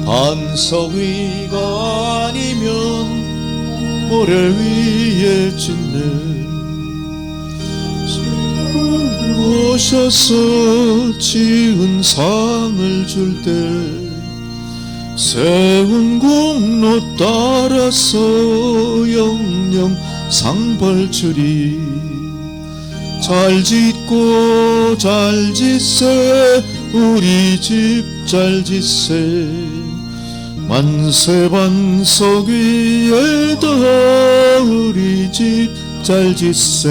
반석 위가 아니면 모래 위에 짓네. 오셔서 지은 상을 줄 때 세운 공로 따라서 영영 상벌주리. 잘 짓고 잘 짓세 우리 집 잘 짓세. 만세 반석 위에다 우리 집 잘 짓세.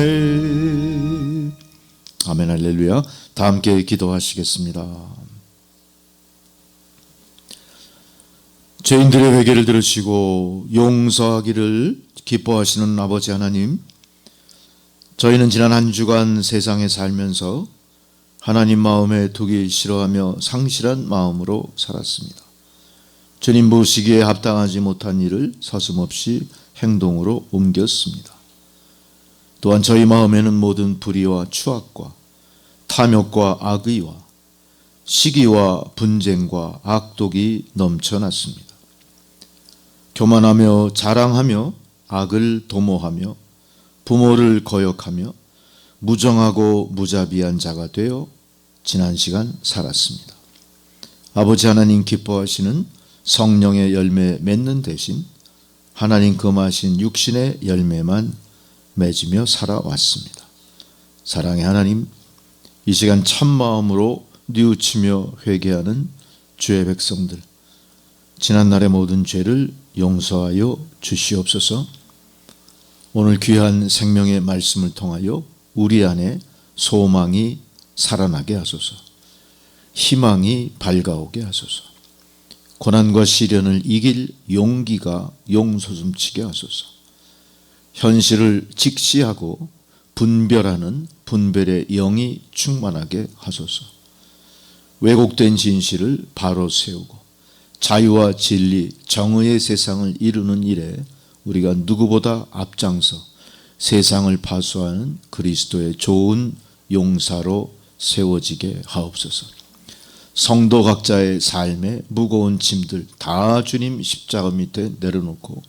아멘. 할렐루야. 다 함께 기도하시겠습니다. 죄인들의 회개를 들으시고 용서하기를 기뻐하시는 아버지 하나님, 저희는 지난 한 주간 세상에 살면서 하나님 마음에 두기 싫어하며 상실한 마음으로 살았습니다. 주님 보시기에 합당하지 못한 일을 서슴없이 행동으로 옮겼습니다. 또한 저희 마음에는 모든 불의와 추악과 탐욕과 악의와 시기와 분쟁과 악독이 넘쳐났습니다. 교만하며 자랑하며 악을 도모하며 부모를 거역하며 무정하고 무자비한 자가 되어 지난 시간 살았습니다. 아버지 하나님 기뻐하시는 성령의 열매 맺는 대신 하나님 금하신 육신의 열매만 맺으며 살아왔습니다. 사랑의 하나님, 이 시간 참마음으로 뉘우치며 회개하는 주의 백성들, 지난날의 모든 죄를 용서하여 주시옵소서. 오늘 귀한 생명의 말씀을 통하여 우리 안에 소망이 살아나게 하소서. 희망이 밝아오게 하소서. 고난과 시련을 이길 용기가 용솟음치게 하소서. 현실을 직시하고 분별하는 분별의 영이 충만하게 하소서. 왜곡된 진실을 바로 세우고 자유와 진리, 정의의 세상을 이루는 일에 우리가 누구보다 앞장서 세상을 파수하는 그리스도의 좋은 용사로 세워지게 하옵소서. 성도 각자의 삶의 무거운 짐들 다 주님 십자가 밑에 내려놓고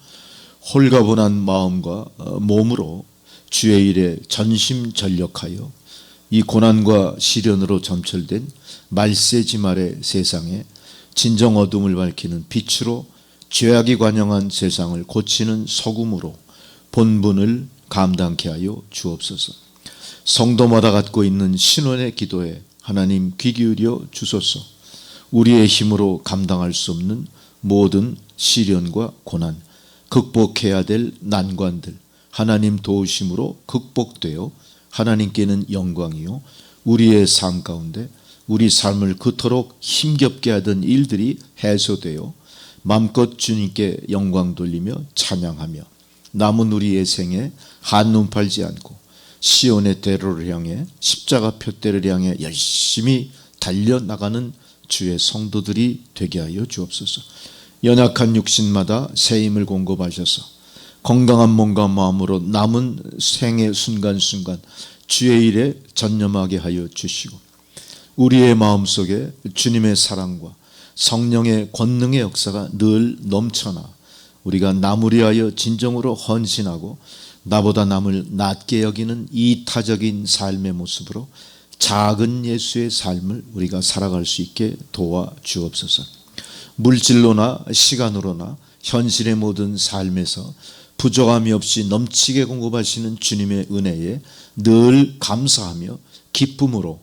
홀가분한 마음과 몸으로 주의 일에 전심전력하여 이 고난과 시련으로 점철된 말세지말의 세상에 진정 어둠을 밝히는 빛으로 죄악이 관영한 세상을 고치는 소금으로 본분을 감당케 하여 주옵소서. 성도마다 갖고 있는 신원의 기도에 하나님 귀 기울여 주소서. 우리의 힘으로 감당할 수 없는 모든 시련과 고난, 극복해야 될 난관들 하나님 도우심으로 극복되어 하나님께는 영광이요 우리의 삶 가운데 우리 삶을 그토록 힘겹게 하던 일들이 해소되어 마음껏 주님께 영광 돌리며 찬양하며 남은 우리의 생에 한눈 팔지 않고 시온의 대로를 향해 십자가 표대를 향해 열심히 달려나가는 주의 성도들이 되게 하여 주옵소서. 연약한 육신마다 새 힘을 공급하셔서 건강한 몸과 마음으로 남은 생의 순간순간 주의 일에 전념하게 하여 주시고 우리의 마음속에 주님의 사랑과 성령의 권능의 역사가 늘 넘쳐나 우리가 남을 위하여 진정으로 헌신하고 나보다 남을 낮게 여기는 이타적인 삶의 모습으로 작은 예수의 삶을 우리가 살아갈 수 있게 도와주옵소서. 물질로나 시간으로나 현실의 모든 삶에서 부족함이 없이 넘치게 공급하시는 주님의 은혜에 늘 감사하며 기쁨으로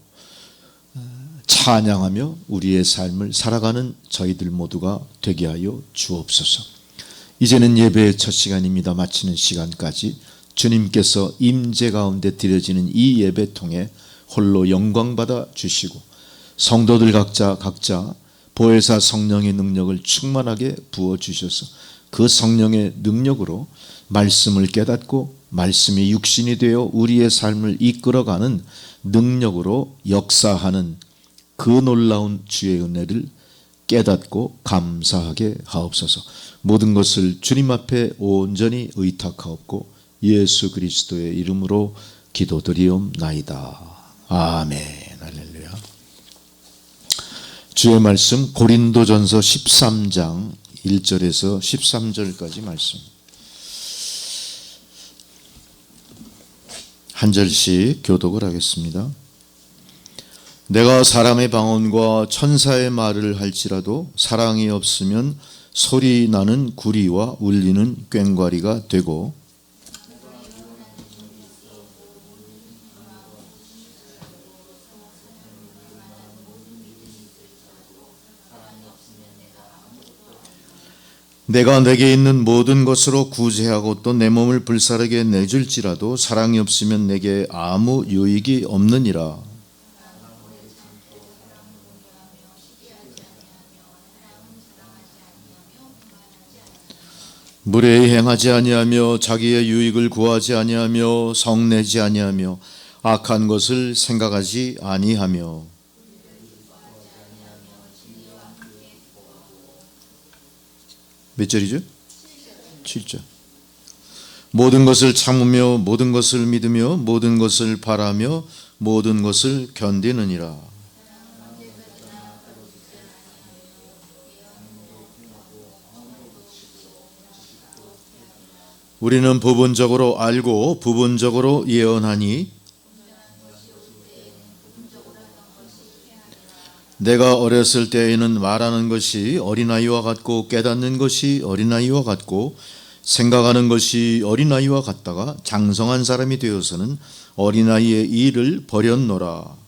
찬양하며 우리의 삶을 살아가는 저희들 모두가 되게 하여 주옵소서. 이제는 예배의 첫 시간입니다. 마치는 시간까지 주님께서 임재 가운데 드려지는 이 예배 통해 홀로 영광받아 주시고 성도들 각자 보혜사 성령의 능력을 충만하게 부어주셔서 그 성령의 능력으로 말씀을 깨닫고 말씀이 육신이 되어 우리의 삶을 이끌어가는 능력으로 역사하는 그 놀라운 주의 은혜를 깨닫고 감사하게 하옵소서. 모든 것을 주님 앞에 온전히 의탁하옵고 예수 그리스도의 이름으로 기도드리옵나이다. 아멘. 할렐루야. 주의 말씀 고린도전서 13장 1절에서 13절까지 말씀. 한 절씩 교독을 하겠습니다. 내가 사람의 방언과 천사의 말을 할지라도 사랑이 없으면 소리 나는 구리와 울리는 꽹과리가 되고, 내가 내게 있는 모든 것으로 구제하고 또 내 몸을 불사르게 내줄지라도 사랑이 없으면 내게 아무 유익이 없느니라. 무례히 행하지 아니하며 자기의 유익을 구하지 아니하며 성내지 아니하며 악한 것을 생각하지 아니하며. 몇 절이죠? 7절. 모든 것을 참으며 모든 것을 믿으며 모든 것을 바라며 모든 것을 견디느니라. 우리는 부분적으로 알고 부분적으로 예언하니, 내가 어렸을 때에는 말하는 것이 어린아이와 같고 깨닫는 것이 어린아이와 같고 생각하는 것이 어린아이와 같다가 장성한 사람이 되어서는 어린아이의 일을 버렸노라.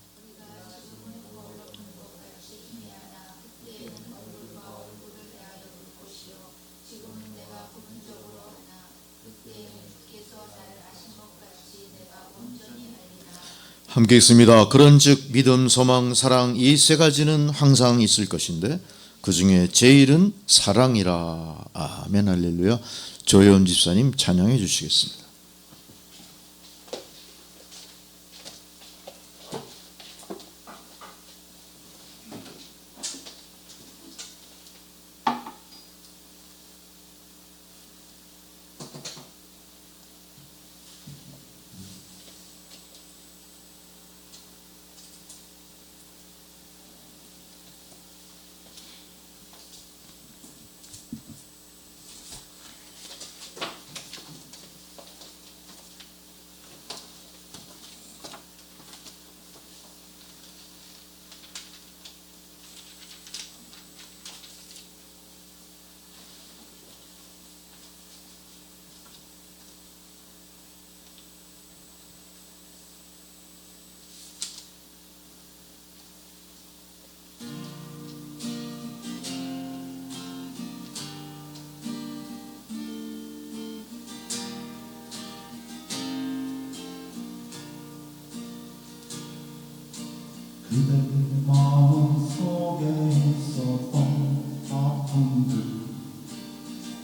함께 있습니다. 그런즉 믿음, 소망, 사랑 이 세 가지는 항상 있을 것인데 그 중에 제일은 사랑이라. 아멘, 할렐루야. 조혜원 집사님 찬양해 주시겠습니다. 그대 마음속에 있었던 아픔들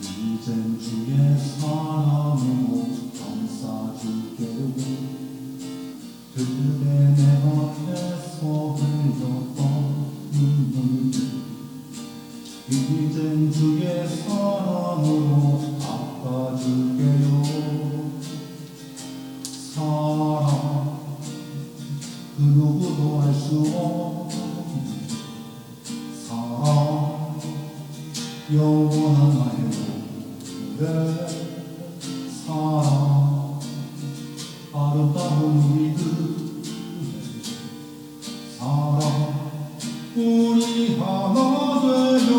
이젠 주의 사랑으로 감싸줄게요. 그대 내 앞에서 흘렸던 눈물들 이젠 주의 사랑으로 닦아줄게요. 사랑 그 누구도 알 수 없는 사랑, 영원한 나의 노래. 사랑, 아름다운 우리들 사랑, 우리 하나 되려.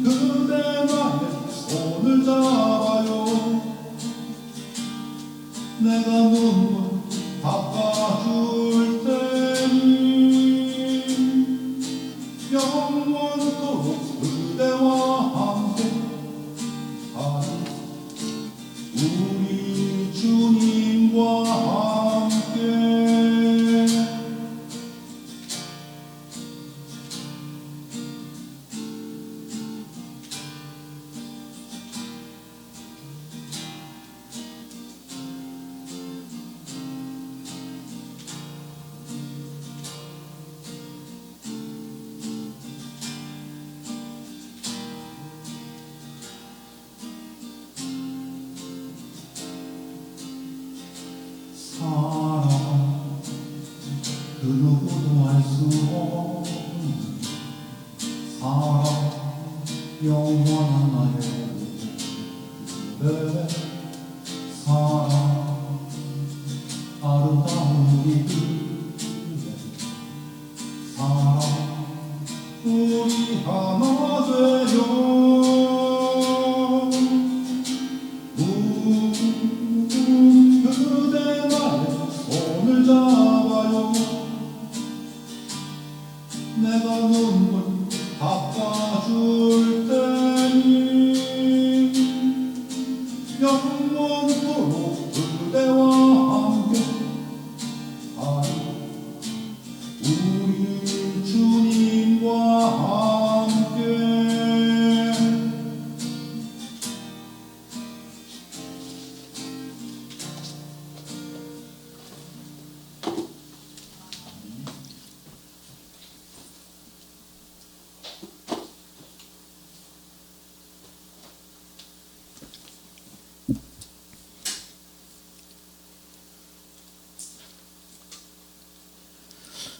그대 나의 손을 잡아요. 내가 눈물 닦아줄 테니 영원토록 그대와 함께 하리. 말소할 수 없는 사랑 영원한 나의 내 사랑 아름다운 우리들의 사랑 우리 하나 되려 그대 나의 손을 잡아요 내가 눈물 닦아줄 테니 영원토록 그대와 함께 우리 주님과 함께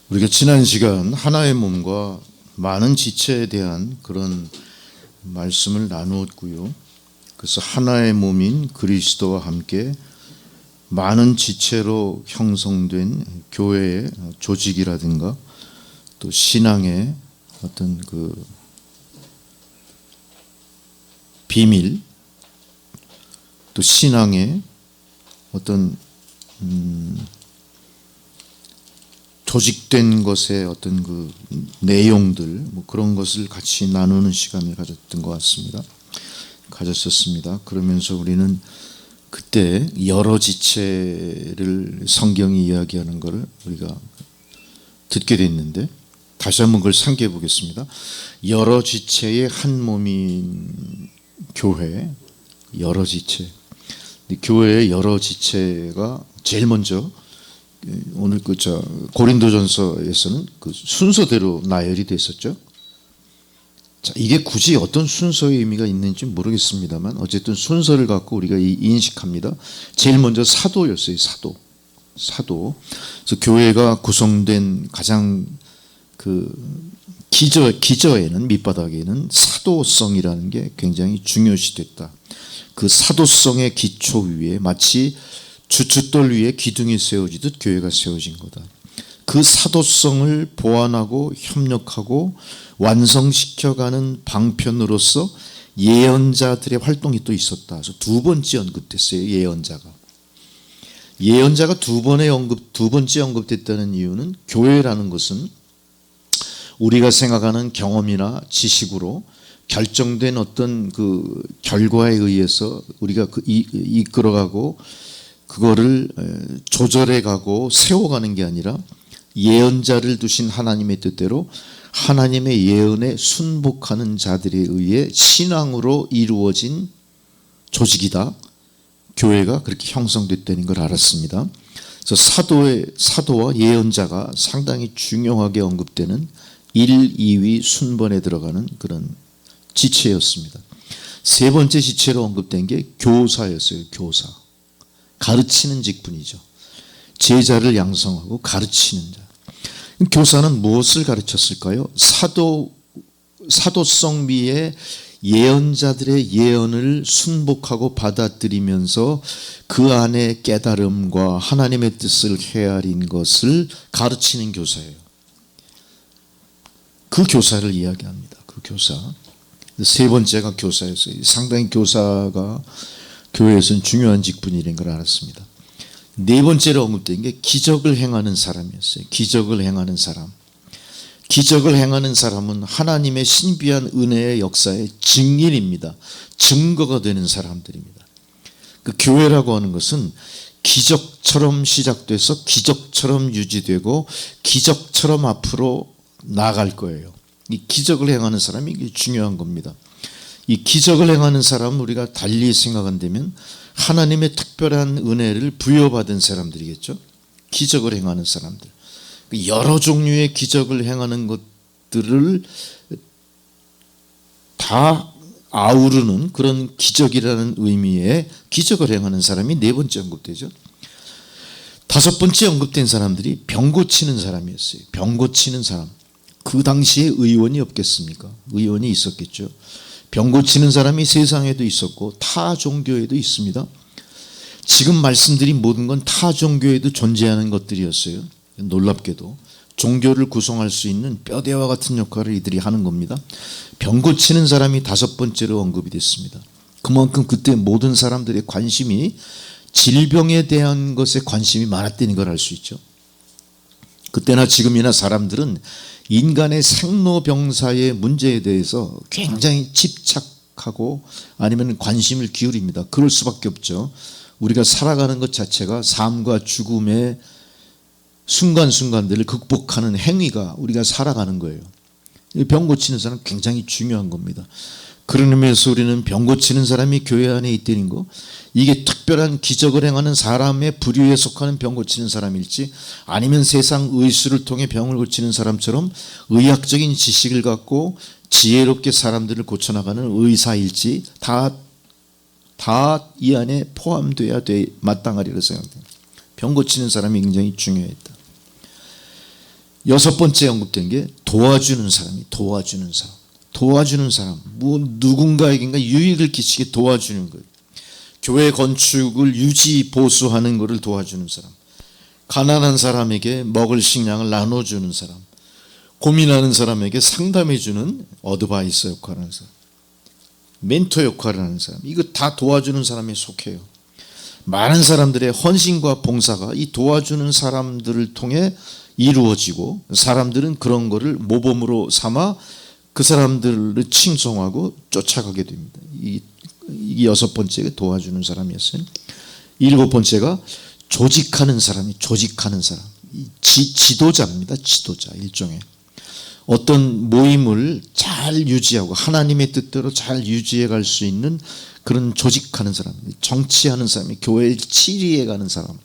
우리가 지난 시간 하나의 몸과 많은 지체에 대한 그런 말씀을 나누었고요. 그래서 하나의 몸인 그리스도와 함께 많은 지체로 형성된 교회의 조직이라든가 또 신앙의 어떤 그 비밀, 또 신앙의 어떤 조직된 것의 어떤 그 내용들 뭐 그런 것을 같이 나누는 시간을 가졌었습니다. 그러면서 우리는 그때 여러 지체를 성경이 이야기하는 것을 우리가 듣게 됐는데 다시 한번 그걸 상기해 보겠습니다. 여러 지체의 한 몸인 교회, 여러 지체. 교회의 여러 지체가 제일 먼저 오늘 고린도전서에서는 그 순서대로 나열이 됐었죠. 자, 이게 굳이 어떤 순서의 의미가 있는지 모르겠습니다만 어쨌든 순서를 갖고 우리가 인식합니다. 제일 먼저 사도였어요. 사도. 그래서 교회가 구성된 가장 그 기저에는 밑바닥에는 사도성이라는 게 굉장히 중요시됐다. 그 사도성의 기초 위에 마치 주춧돌 위에 기둥이 세워지듯 교회가 세워진 거다. 그 사도성을 보완하고 협력하고 완성시켜가는 방편으로서 예언자들의 활동이 또 있었다. 그래서 두 번째 언급됐어요. 예언자가 두 번째 언급됐다는 이유는 교회라는 것은 우리가 생각하는 경험이나 지식으로 결정된 어떤 그 결과에 의해서 우리가 이끌어가고 그거를 조절해가고 세워가는 게 아니라 예언자를 두신 하나님의 뜻대로 하나님의 예언에 순복하는 자들에 의해 신앙으로 이루어진 조직이다. 교회가 그렇게 형성됐다는 걸 알았습니다. 그래서 사도와 예언자가 상당히 중요하게 언급되는 1, 2위 순번에 들어가는 그런 지체였습니다. 세 번째 지체로 언급된 게 교사였어요. 교사. 가르치는 직분이죠. 제자를 양성하고 가르치는 자. 교사는 무엇을 가르쳤을까요? 사도성미의 예언자들의 예언을 순복하고 받아들이면서 그 안에 깨달음과 하나님의 뜻을 헤아린 것을 가르치는 교사예요. 그 교사를 이야기합니다. 그 교사. 세 번째가 교사였어요. 상당히 교사가 교회에서는 중요한 직분이라는 걸 알았습니다. 네 번째로 언급된 게 기적을 행하는 사람이었어요. 기적을 행하는 사람. 기적을 행하는 사람은 하나님의 신비한 은혜의 역사의 증인입니다. 증거가 되는 사람들입니다. 그 교회라고 하는 것은 기적처럼 시작돼서 기적처럼 유지되고 기적처럼 앞으로 나아갈 거예요. 이 기적을 행하는 사람이 이게 중요한 겁니다. 이 기적을 행하는 사람은 우리가 달리 생각한다면 하나님의 특별한 은혜를 부여받은 사람들이겠죠. 기적을 행하는 사람들. 여러 종류의 기적을 행하는 것들을 다 아우르는 그런 기적이라는 의미의 기적을 행하는 사람이 네 번째 언급되죠. 다섯 번째 언급된 사람들이 병 고치는 사람이었어요. 병 고치는 사람. 그 당시에 의원이 없겠습니까? 의원이 있었겠죠. 병 고치는 사람이 세상에도 있었고 타 종교에도 있습니다. 지금 말씀드린 모든 건 타 종교에도 존재하는 것들이었어요. 놀랍게도 종교를 구성할 수 있는 뼈대와 같은 역할을 이들이 하는 겁니다. 병 고치는 사람이 다섯 번째로 언급이 됐습니다. 그만큼 그때 모든 사람들의 관심이 질병에 대한 것에 관심이 많았다는 걸 알 수 있죠. 그때나 지금이나 사람들은 인간의 생로병사의 문제에 대해서 굉장히 집착하고 아니면 관심을 기울입니다. 그럴 수밖에 없죠. 우리가 살아가는 것 자체가 삶과 죽음의 순간순간들을 극복하는 행위가 우리가 살아가는 거예요. 병 고치는 사람은 굉장히 중요한 겁니다. 그런 의미에서 우리는 병 고치는 사람이 교회 안에 있다는 거, 이게 특별한 기적을 행하는 사람의 부류에 속하는 병 고치는 사람일지 아니면 세상 의술을 통해 병을 고치는 사람처럼 의학적인 지식을 갖고 지혜롭게 사람들을 고쳐나가는 의사일지 다 이 안에 포함돼야 마땅하리라 생각합니다. 병 고치는 사람이 굉장히 중요했다. 여섯 번째 언급된 게 도와주는 사람이 도와주는 사람, 누군가에게 유익을 끼치게 도와주는 거예요. 교회 건축을 유지 보수하는 것을 도와주는 사람, 가난한 사람에게 먹을 식량을 나눠주는 사람, 고민하는 사람에게 상담해주는 어드바이서 역할을 하는 사람, 멘토 역할을 하는 사람, 이거 다 도와주는 사람에 속해요. 많은 사람들의 헌신과 봉사가 이 도와주는 사람들을 통해 이루어지고 사람들은 그런 거를 모범으로 삼아 그 사람들을 칭송하고 쫓아가게 됩니다. 이 여섯 번째가 도와주는 사람이었어요. 일곱 번째가 조직하는 사람. 지도자입니다. 지도자. 일종의 어떤 모임을 잘 유지하고 하나님의 뜻대로 잘 유지해 갈 수 있는 그런 조직하는 사람, 정치하는 사람이 교회를 치리해 가는 사람.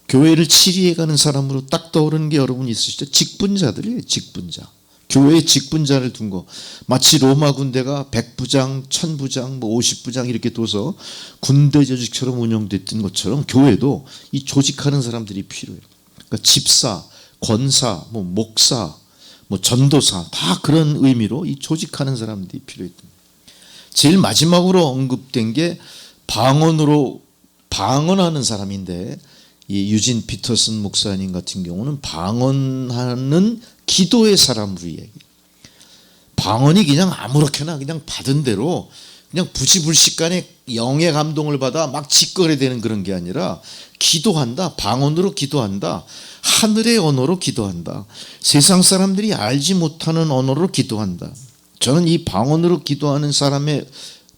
교회를 치리해 가는 사람으로 딱 떠오르는 게 여러분 있으시죠? 직분자들이에요. 직분자. 교회의 직분자를 둔 거, 마치 로마 군대가 100부장, 1000부장, 50부장 이렇게 둬서 군대 조직처럼 운영됐던 것처럼 교회도 이 조직하는 사람들이 필요해요. 그러니까 집사, 권사, 목사, 전도사 다 그런 의미로 이 조직하는 사람들이 필요했던. 제일 마지막으로 언급된 게 방언하는 사람인데, 이 유진 피터슨 목사님 같은 경우는 방언하는 기도의 사람으로 얘기해요. 방언이 그냥 아무렇게나 그냥 받은 대로 그냥 부지불식간에 영의 감동을 받아 막 짓거려대는 그런 게 아니라 기도한다. 방언으로 기도한다. 하늘의 언어로 기도한다. 세상 사람들이 알지 못하는 언어로 기도한다. 저는 이 방언으로 기도하는 사람의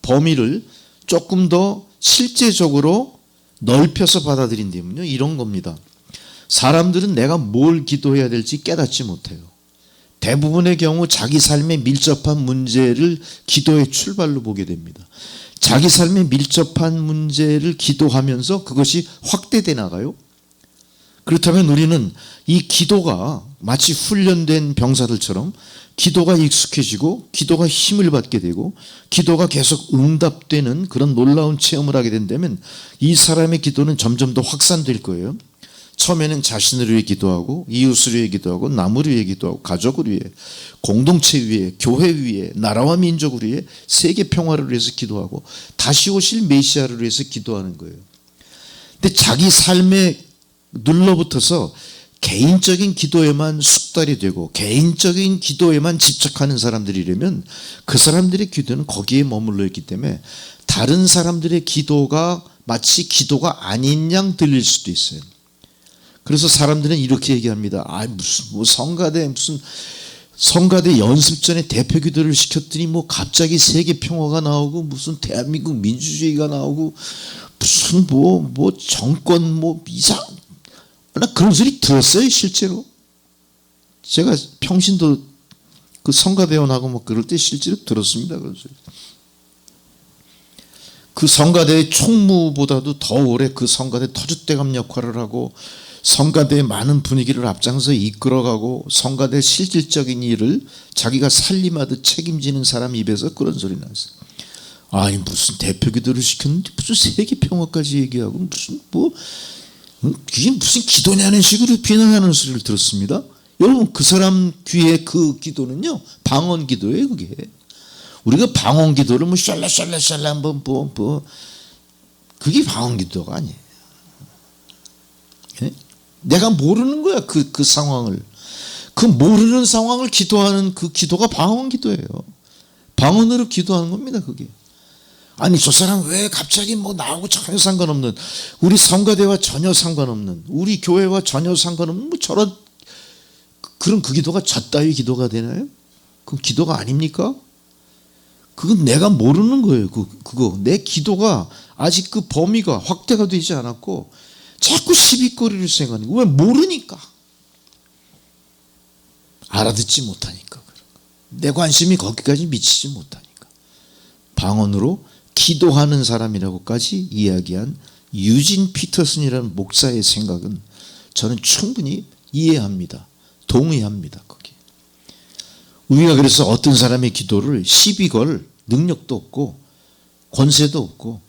범위를 조금 더 실제적으로 넓혀서 받아들인다면요, 이런 겁니다. 사람들은 내가 뭘 기도해야 될지 깨닫지 못해요. 대부분의 경우 자기 삶에 밀접한 문제를 기도의 출발로 보게 됩니다. 자기 삶에 밀접한 문제를 기도하면서 그것이 확대돼 나가요. 그렇다면 우리는 이 기도가 마치 훈련된 병사들처럼 기도가 익숙해지고 기도가 힘을 받게 되고 기도가 계속 응답되는 그런 놀라운 체험을 하게 된다면 이 사람의 기도는 점점 더 확산될 거예요. 처음에는 자신을 위해 기도하고 이웃을 위해 기도하고 남을 위해 기도하고 가족을 위해 공동체 위해 교회 위해 나라와 민족을 위해 세계 평화를 위해서 기도하고 다시 오실 메시아를 위해서 기도하는 거예요. 근데 자기 삶에 눌러붙어서 개인적인 기도에만 숙달이 되고 개인적인 기도에만 집착하는 사람들이라면 그 사람들의 기도는 거기에 머물러 있기 때문에 다른 사람들의 기도가 마치 기도가 아닌 양 들릴 수도 있어요. 그래서 사람들은 이렇게 얘기합니다. 무슨 성가대 연습전에 대표 기도를 시켰더니 갑자기 세계 평화가 나오고 무슨 대한민국 민주주의가 나오고 무슨 정권 나 그런 소리 들었어요, 실제로. 제가 평신도 그 성가대원하고 그럴 때 실제로 들었습니다, 그런 소리. 그 성가대의 총무보다도 더 오래 그 성가대 터줏대감 역할을 하고 성가대의 많은 분위기를 앞장서 이끌어가고 성가대 실질적인 일을 자기가 살림하듯 책임지는 사람 입에서 그런 소리 났어요. 무슨 대표 기도를 시켰는데 무슨 세계 평화까지 얘기하고 무슨 그게 무슨 기도냐는 식으로 비난하는 소리를 들었습니다. 여러분, 그 사람 귀에 그 기도는요, 방언 기도예요. 그게 우리가 방언 기도를 뭐 샬라샬라샬라 그게 방언 기도가 아니에요. 예? 내가 모르는 거야, 그 상황을. 그 모르는 상황을 기도하는 그 기도가 방언 기도예요. 방언으로 기도하는 겁니다, 그게. 아니, 저 사람 왜 갑자기 뭐 나하고 전혀 상관없는, 우리 성가대와 전혀 상관없는, 우리 교회와 전혀 상관없는 뭐 저런 그런 그 기도가 젖따위 기도가 되나요? 그 기도가 아닙니까? 그건 내가 모르는 거예요. 그거 내 기도가 아직 그 범위가 확대가 되지 않았고 자꾸 시비거리를 생각하는 거예요. 왜? 모르니까. 알아듣지 못하니까. 내 관심이 거기까지 미치지 못하니까. 방언으로 기도하는 사람이라고까지 이야기한 유진 피터슨이라는 목사의 생각은 저는 충분히 이해합니다. 동의합니다. 거기. 우리가 그래서 어떤 사람의 기도를 시비 걸 능력도 없고 권세도 없고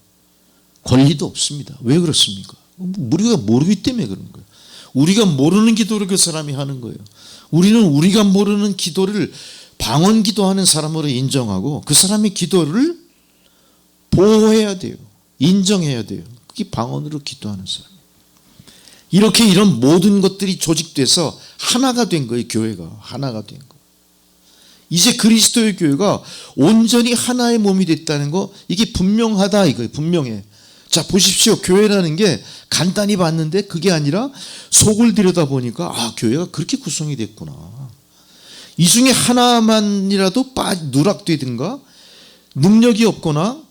권리도 없습니다. 왜 그렇습니까? 우리가 모르기 때문에 그런 거예요. 우리가 모르는 기도를 그 사람이 하는 거예요. 우리는 우리가 모르는 기도를 방언 기도하는 사람으로 인정하고 그 사람의 기도를 보호해야 돼요. 인정해야 돼요. 그게 방언으로 기도하는 사람. 이렇게 이런 모든 것들이 조직돼서 하나가 된 거예요. 교회가 하나가 된 거. 이제 그리스도의 교회가 온전히 하나의 몸이 됐다는 거, 이게 분명하다 이거예요. 분명해. 자, 보십시오. 교회라는 게 간단히 봤는데 그게 아니라 속을 들여다보니까 아, 교회가 그렇게 구성이 됐구나. 이 중에 하나만이라도 누락되든가 능력이 없거나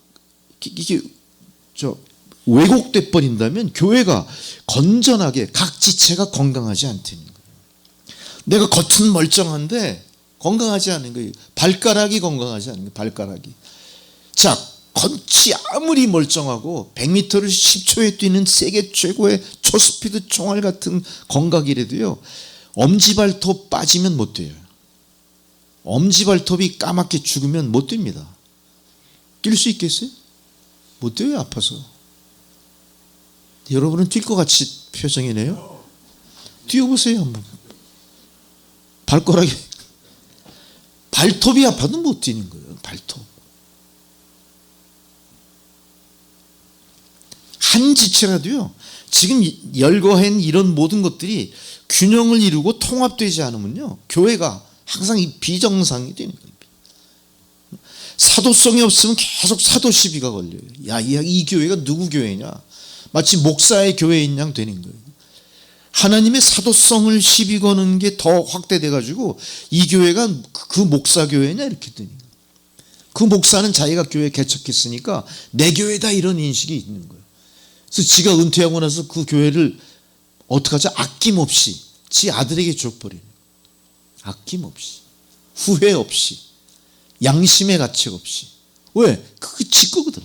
이게 왜곡돼 버린다면 교회가 건전하게 각 지체가 건강하지 않다는 거예요. 내가 겉은 멀쩡한데 건강하지 않은 거예요. 발가락이 건강하지 않은 거예요. 발가락이. 자, 겉이 아무리 멀쩡하고 100m를 10초에 뛰는 세계 최고의 초스피드 총알 같은 건강이라도요, 엄지발톱 빠지면 못 돼요. 엄지발톱이 까맣게 죽으면 못 됩니다. 뛸 수 있겠어요? 못 돼요. 아파서. 여러분은 뛸 것 같이 표정이네요. 뛰어보세요 한번. 발가락이 발톱이 아파도 못 뛰는 거예요. 발톱. 한 지체라도요, 지금 열거한 이런 모든 것들이 균형을 이루고 통합되지 않으면요, 교회가 항상 이 비정상이 되는 거예요. 사도성이 없으면 계속 사도 시비가 걸려요. 야, 이 교회가 누구 교회냐? 마치 목사의 교회인 양 되는 거예요. 하나님의 사도성을 시비 거는 게 더 확대돼 가지고 이 교회가 그 목사 교회냐 이렇게 되는 거예요. 그 목사는 자기가 교회 개척했으니까 내 교회다 이런 인식이 있는 거예요. 그래서 지가 은퇴하고 나서 그 교회를 어떻게 하죠? 아낌없이 지 아들에게 줘버리는 거예요. 아낌없이, 후회 없이, 양심의 가책 없이. 왜? 그게 지 거거든.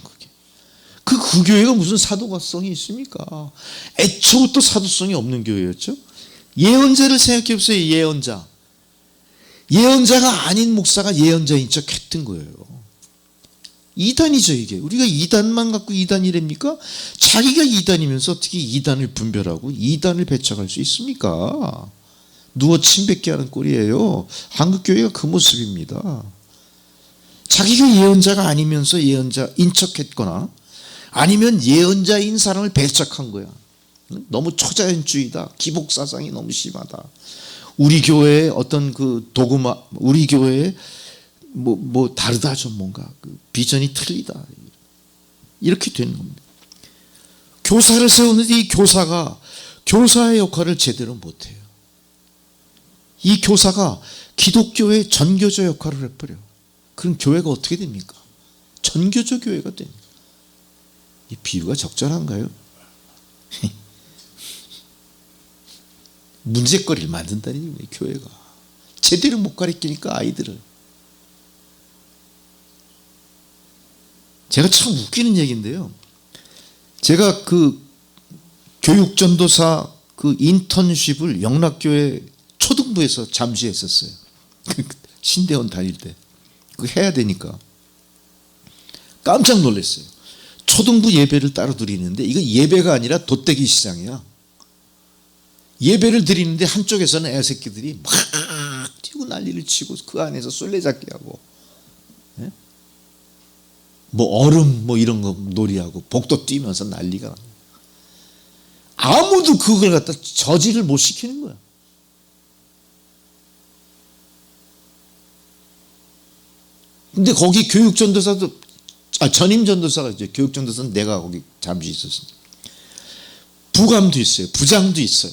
그 교회가 무슨 사도성이 있습니까? 애초부터 사도성이 없는 교회였죠. 예언자를 생각해 보세요. 예언자가 아닌 목사가 예언자인 척 했던 거예요. 이단이죠 이게. 우리가 이단만 갖고 이단이랍니까? 자기가 이단이면서 어떻게 이단을 분별하고 이단을 배척할 수 있습니까? 누워 침뱉게 하는 꼴이에요. 한국교회가 그 모습입니다. 자기가 예언자가 아니면서 예언자인 척했거나 아니면 예언자인 사람을 배척한 거야. 너무 초자연주의다. 기복사상이 너무 심하다. 우리 교회의 어떤 그 도구마, 우리 교회의 뭐 다르다 좀 뭔가 그 비전이 틀리다. 이렇게 되는 겁니다. 교사를 세우는데 이 교사가 교사의 역할을 제대로 못해요. 이 교사가 기독교의 전교조 역할을 해버려. 그럼 교회가 어떻게 됩니까? 전교조 교회가 됩니다. 이 비유가 적절한가요? 문제거리를 만든다니 교회가 제대로 못 가르치니까 아이들을. 제가 참 웃기는 얘기인데요. 제가 그 교육전도사 그 인턴십을 영락교회 초등부에서 잠시했었어요. 신대원 다닐 때. 그거 해야 되니까. 깜짝 놀랐어요. 초등부 예배를 따로 드리는데 이거 예배가 아니라 돗대기 시장이야. 예배를 드리는데 한쪽에서는 애새끼들이 막 뛰고 난리를 치고 그 안에서 술래잡기 하고, 예? 뭐 얼음 뭐 이런 거 놀이하고 복도 뛰면서 난리가 납니다. 아무도 그걸 갖다 저지를 못 시키는 거야. 근데 거기 교육전도사도, 전임전도사가 이제 교육전도사는 내가 거기 잠시 있었으니까. 부감도 있어요. 부장도 있어요.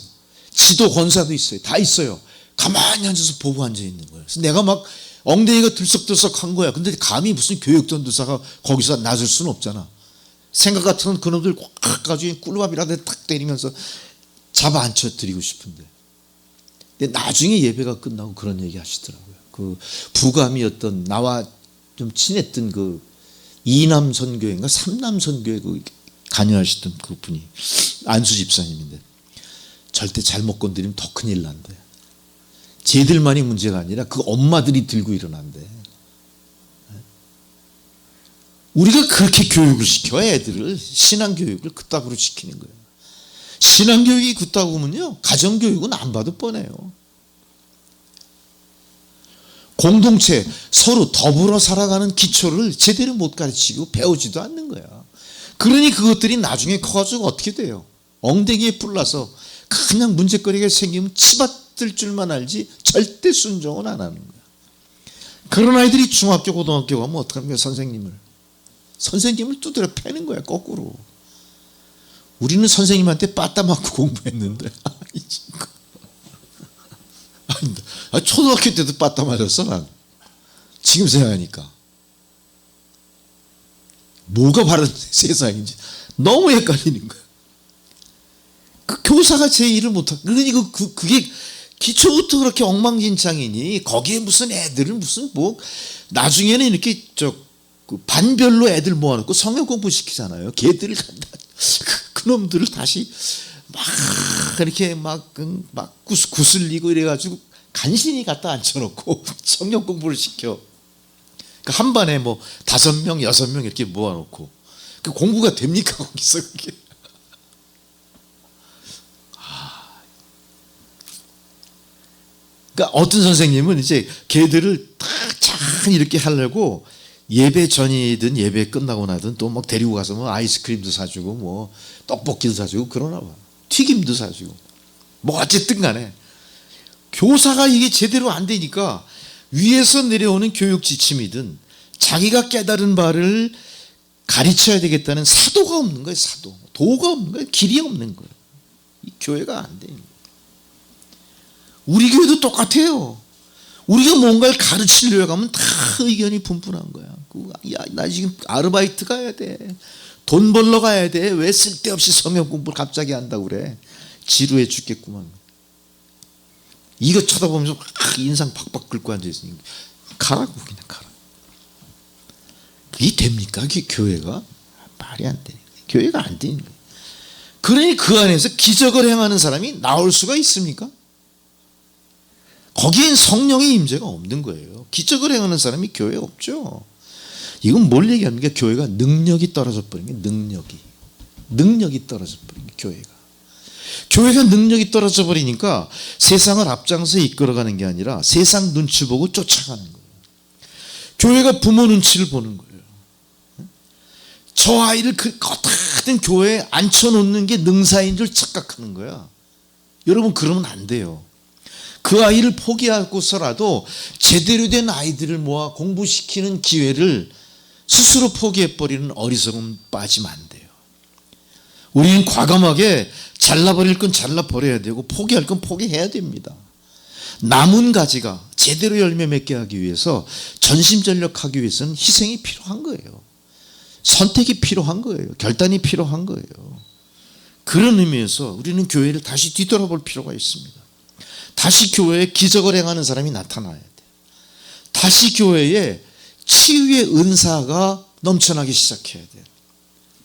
지도 권사도 있어요. 다 있어요. 가만히 앉아서 보고 앉아 있는 거예요. 그래서 내가 막 엉덩이가 들썩들썩한 거야. 근데 감히 무슨 교육전도사가 거기서 놔줄 수는 없잖아. 생각 같은 그놈들 꽉 가지고 꿀밥이라도 탁 때리면서 잡아 앉혀 드리고 싶은데. 근데 나중에 예배가 끝나고 그런 얘기 하시더라고요. 그 부감이었던, 나와 좀 친했던 그 이남 선교회인가 삼남 선교회 그 관여하시던 그분이 안수 집사님인데, 절대 잘못 건드리면 더 큰일 난대. 쟤들만이 문제가 아니라 그 엄마들이 들고 일어난대. 우리가 그렇게 교육을 시켜, 애들을. 신앙교육을 그따구로 시키는 거예요. 신앙교육이 그따구면요, 가정교육은 안 봐도 뻔해요. 공동체, 서로 더불어 살아가는 기초를 제대로 못 가르치고 배우지도 않는 거야. 그러니 그것들이 나중에 커가지고 어떻게 돼요? 엉덩이에 뿔나서 그냥 문제거리가 생기면 치받들 줄만 알지 절대 순종은 안 하는 거야. 그런 아이들이 중학교, 고등학교 가면 어떡합니까? 선생님을 두드려 패는 거야, 거꾸로. 우리는 선생님한테 빠따 맞고 공부했는데, 초등학교 때도 빠따 맞았어, 난. 지금 생각하니까. 뭐가 바른 세상인지 너무 헷갈리는 거야. 그 교사가 제 일을 못하고, 그러니 그게 기초부터 그렇게 엉망진창이니, 거기에 무슨 애들을 무슨 뭐, 나중에는 이렇게 그 반별로 애들 모아놓고 성경 공부 시키잖아요. 걔들을 갖다, 그놈들을 다시 막 이렇게 막 구슬리고 이래가지고 간신히 갖다 앉혀놓고 성경 공부를 시켜. 한 반에 뭐 5명, 6명 이렇게 모아놓고. 그 공부가 됩니까, 거기서 그게? 그러니까 어떤 선생님은 이제 걔들을 탁 이렇게 하려고 예배 전이든 예배 끝나고 나든 또 막 데리고 가서 뭐 아이스크림도 사주고 뭐 떡볶이도 사주고 그러나 봐. 튀김도 사주고. 뭐 어쨌든 간에 교사가 이게 제대로 안 되니까 위에서 내려오는 교육 지침이든 자기가 깨달은 바를 가르쳐야 되겠다는 사도가 없는 거예요. 사도. 도가 없는 거예요. 길이 없는 거예요. 이 교회가 안 돼요. 우리 교회도 똑같아요. 우리가 뭔가를 가르치려고 하면 다 의견이 분분한 거야. 야, 나 지금 아르바이트 가야 돼. 돈 벌러 가야 돼. 왜 쓸데없이 성경 공부를 갑자기 한다고 그래. 지루해 죽겠구만. 이거 쳐다보면서 인상 팍팍 긁고 앉아있으니까 가라고, 그냥 가라. 그게 됩니까? 그게 교회가? 말이 안 돼. 교회가 안 되는 거예요. 그러니 그 안에서 기적을 행하는 사람이 나올 수가 있습니까? 거기엔 성령의 임재가 없는 거예요. 기적을 행하는 사람이 교회에 없죠. 이건 뭘 얘기합니까? 교회가 능력이 떨어져 버린 게, 능력이 떨어져 버린 게 교회가 능력이 떨어져 버리니까 세상을 앞장서 이끌어가는 게 아니라 세상 눈치 보고 쫓아가는 거예요. 교회가 부모 눈치를 보는 거예요. 저 아이를 그 거다든 교회에 앉혀놓는 게 능사인 줄 착각하는 거야. 여러분, 그러면 안 돼요. 그 아이를 포기하고서라도 제대로 된 아이들을 모아 공부시키는 기회를 스스로 포기해버리는 어리석음 빠지면 안 돼요. 우리는 과감하게 잘라버릴 건 잘라버려야 되고 포기할 건 포기해야 됩니다. 남은 가지가 제대로 열매 맺게 하기 위해서 전심전력하기 위해서는 희생이 필요한 거예요. 선택이 필요한 거예요. 결단이 필요한 거예요. 그런 의미에서 우리는 교회를 다시 뒤돌아볼 필요가 있습니다. 다시 교회에 기적을 행하는 사람이 나타나야 돼. 다시 교회에 치유의 은사가 넘쳐나기 시작해야 돼.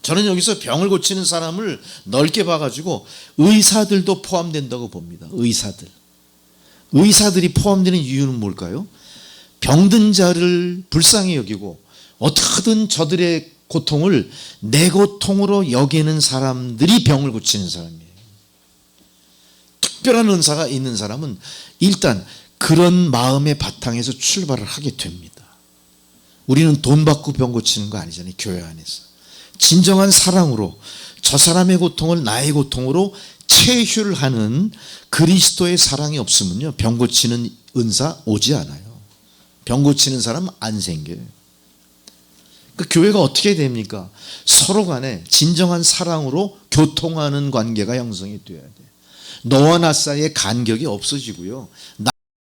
저는 여기서 병을 고치는 사람을 넓게 봐가지고 의사들도 포함된다고 봅니다. 의사들이 포함되는 이유는 뭘까요? 병든 자를 불쌍히 여기고 어떻게든 저들의 고통을 내 고통으로 여기는 사람들이 병을 고치는 사람이에요. 특별한 은사가 있는 사람은 일단 그런 마음의 바탕에서 출발을 하게 됩니다. 우리는 돈 받고 병 고치는 거 아니잖아요. 교회 안에서 진정한 사랑으로 저 사람의 고통을 나의 고통으로 체휼을 하는 그리스도의 사랑이 없으면요, 병 고치는 은사 오지 않아요. 병 고치는 사람 안 생겨요. 그 교회가 어떻게 됩니까? 서로 간에 진정한 사랑으로 교통하는 관계가 형성이 되어야 돼요. 너와 나 사이의 간격이 없어지고요,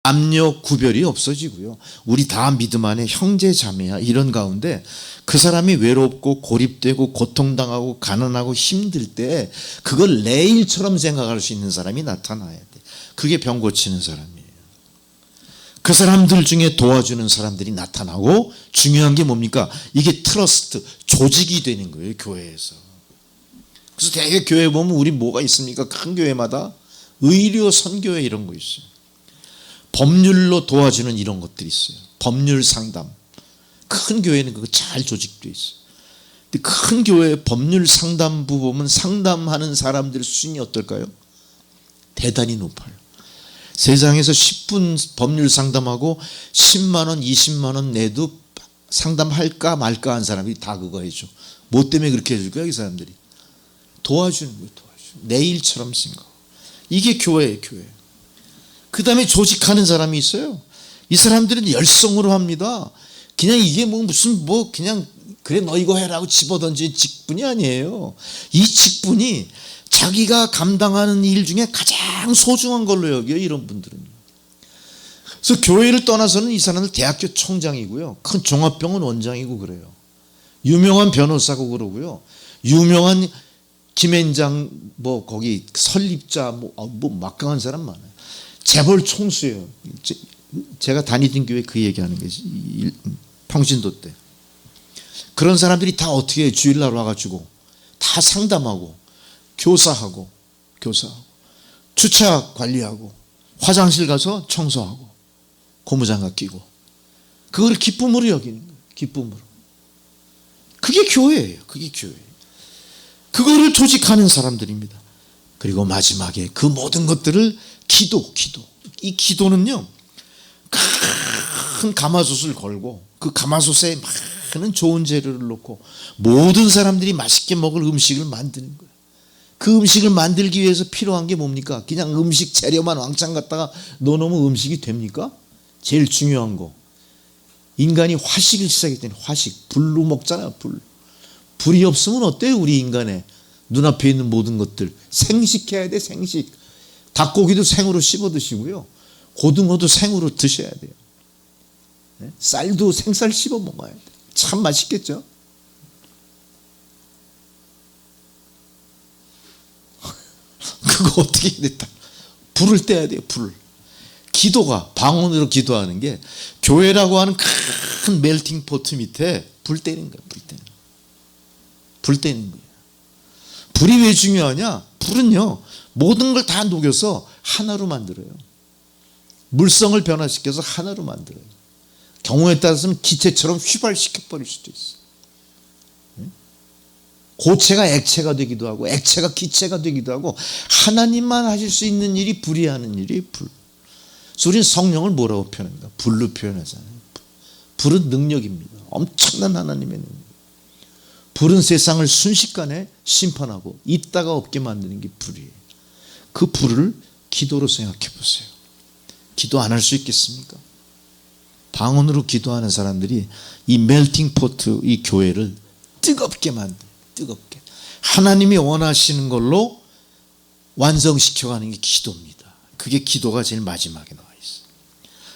남녀 구별이 없어지고요, 우리 다 믿음 안에 형제 자매야. 이런 가운데 그 사람이 외롭고 고립되고 고통당하고 가난하고 힘들 때 그걸 내 일처럼 생각할 수 있는 사람이 나타나야 돼. 그게 병 고치는 사람이에요. 그 사람들 중에 도와주는 사람들이 나타나고, 중요한 게 뭡니까? 이게 트러스트, 조직이 되는 거예요, 교회에서. 그래서 대개 교회 보면 우리 뭐가 있습니까? 큰 교회마다 의료 선교회 이런 거 있어요. 법률로 도와주는 이런 것들이 있어요. 법률 상담. 큰 교회는 그거 잘 조직되어 있어요. 근데 큰 교회 법률 상담부 보면 상담하는 사람들 수준이 어떨까요? 대단히 높아요. 세상에서 10분 법률 상담하고 10만 원, 20만 원 내도 상담할까 말까 한 사람이 다 그거 해줘. 뭐 때문에 그렇게 해줄 거야, 이 사람들이? 도와주는 거예요, 도와주는. 내 일처럼 생각. 이게 교회예요, 교회. 그 다음에 조직하는 사람이 있어요. 이 사람들은 열성으로 합니다. 그냥 이게 무슨 그냥 그래 너 이거 해라고 집어던진 직분이 아니에요. 이 직분이 자기가 감당하는 일 중에 가장 소중한 걸로 여겨요, 이런 분들은. 그래서 교회를 떠나서는 이 사람들 대학교 총장이고요, 큰 종합병원 원장이고 그래요. 유명한 변호사고 그러고요, 유명한 김앤장 거기 설립자 막강한 사람 많아요. 재벌 총수예요. 제가 다니던 교회 그 얘기하는 거지. 평신도 때 그런 사람들이 다 어떻게 주일날 와가지고 다 상담하고 교사하고 주차 관리하고 화장실 가서 청소하고 고무장갑 끼고 그걸 기쁨으로 여기는 거예요. 기쁨으로. 그게 교회예요. 그게 교회예요. 그거를 조직하는 사람들입니다. 그리고 마지막에 그 모든 것들을 기도. 이 기도는요, 큰 가마솥을 걸고 그 가마솥에 많은 좋은 재료를 넣고 모든 사람들이 맛있게 먹을 음식을 만드는 거예요. 그 음식을 만들기 위해서 필요한 게 뭡니까? 그냥 음식 재료만 왕창 갖다가 넣어놓으면 음식이 됩니까? 제일 중요한 거, 인간이 화식을 시작했더니 화식, 불로 먹잖아요. 불이 없으면 어때요? 우리 인간의 눈앞에 있는 모든 것들 생식해야 돼. 생식. 닭고기도 생으로 씹어 드시고요, 고등어도 생으로 드셔야 돼요. 쌀도 생쌀 씹어 먹어야 돼요. 참 맛있겠죠? 그거 어떻게 됐다. 불을 떼야 돼요. 불. 기도가, 방언으로 기도하는 게 교회라고 하는 큰 멜팅 포트 밑에 불 떼는 거예요. 불 떼는 거예요. 불이 왜 중요하냐? 불은요, 모든 걸 다 녹여서 하나로 만들어요. 물성을 변화시켜서 하나로 만들어요. 경우에 따라서는 기체처럼 휘발시켜버릴 수도 있어요. 고체가 액체가 되기도 하고 액체가 기체가 되기도 하고, 하나님만 하실 수 있는 일이 불이 하는 일이 불. 그래서 우리는 성령을 뭐라고 표현합니까? 불로 표현하잖아요. 불은 능력입니다. 엄청난 하나님의 능력. 불은 세상을 순식간에 심판하고 있다가 없게 만드는 게 불이에요. 그 불을 기도로 생각해 보세요. 기도 안 할 수 있겠습니까? 방언으로 기도하는 사람들이 이 멜팅 포트, 이 교회를 뜨겁게 만들어요. 뜨겁게. 하나님이 원하시는 걸로 완성시켜가는 게 기도입니다. 그게 기도가 제일 마지막에 나와 있어요.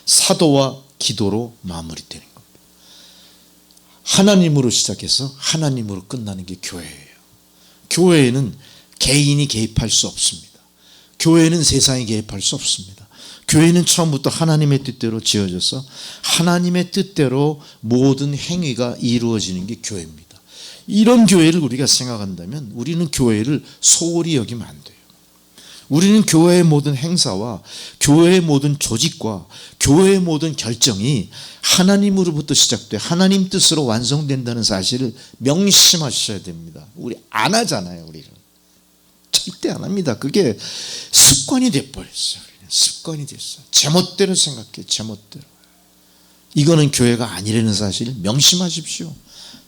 사도와 기도로 마무리되는 겁니다. 하나님으로 시작해서 하나님으로 끝나는 게 교회예요. 교회에는 개인이 개입할 수 없습니다. 교회는 세상이 개입할 수 없습니다. 교회는 처음부터 하나님의 뜻대로 지어져서 하나님의 뜻대로 모든 행위가 이루어지는 게 교회입니다. 이런 교회를 우리가 생각한다면 우리는 교회를 소홀히 여기면 안 돼요. 우리는 교회의 모든 행사와 교회의 모든 조직과 교회의 모든 결정이 하나님으로부터 시작돼 하나님 뜻으로 완성된다는 사실을 명심하셔야 됩니다. 우리 안 하잖아요. 우리는 절대 안 합니다. 그게 습관이 돼버렸어요. 습관이 됐어요. 제멋대로 생각해. 제멋대로. 이거는 교회가 아니라는 사실 명심하십시오.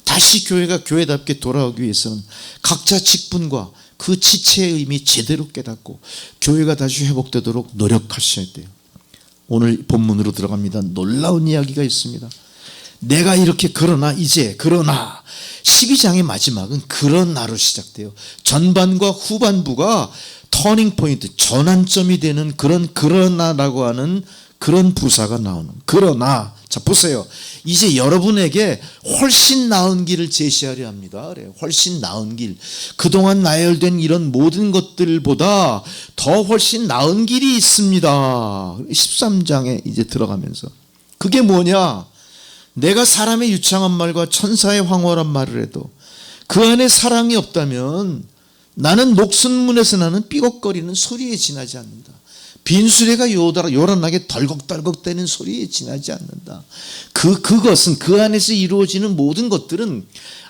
다시 교회가 교회답게 돌아오기 위해서는 각자 직분과 그 지체의 의미 제대로 깨닫고 교회가 다시 회복되도록 노력하셔야 돼요. 오늘 본문으로 들어갑니다. 놀라운 이야기가 있습니다. 내가 이렇게 그러나 12장의 마지막은 그러나로 시작돼요. 전반과 후반부가 터닝 포인트, 전환점이 되는 그런 그러나라고 하는 그런 부사가 나오는. 그러나 자 보세요. 이제 여러분에게 훨씬 나은 길을 제시하려 합니다. 그래요. 훨씬 나은 길. 그동안 나열된 이런 모든 것들보다 더 훨씬 나은 길이 있습니다. 13장에 이제 들어가면서 그게 뭐냐? 내가 사람의 유창한 말과 천사의 황홀한 말을 해도 그 안에 사랑이 없다면 나는 녹슨문에서 나는 삐걱거리는 소리에 지나지 않는다. 빈수레가 요란하게 덜컥덜컥대는 소리에 지나지 않는다. 그것은 그 안에서 이루어지는 모든 것들은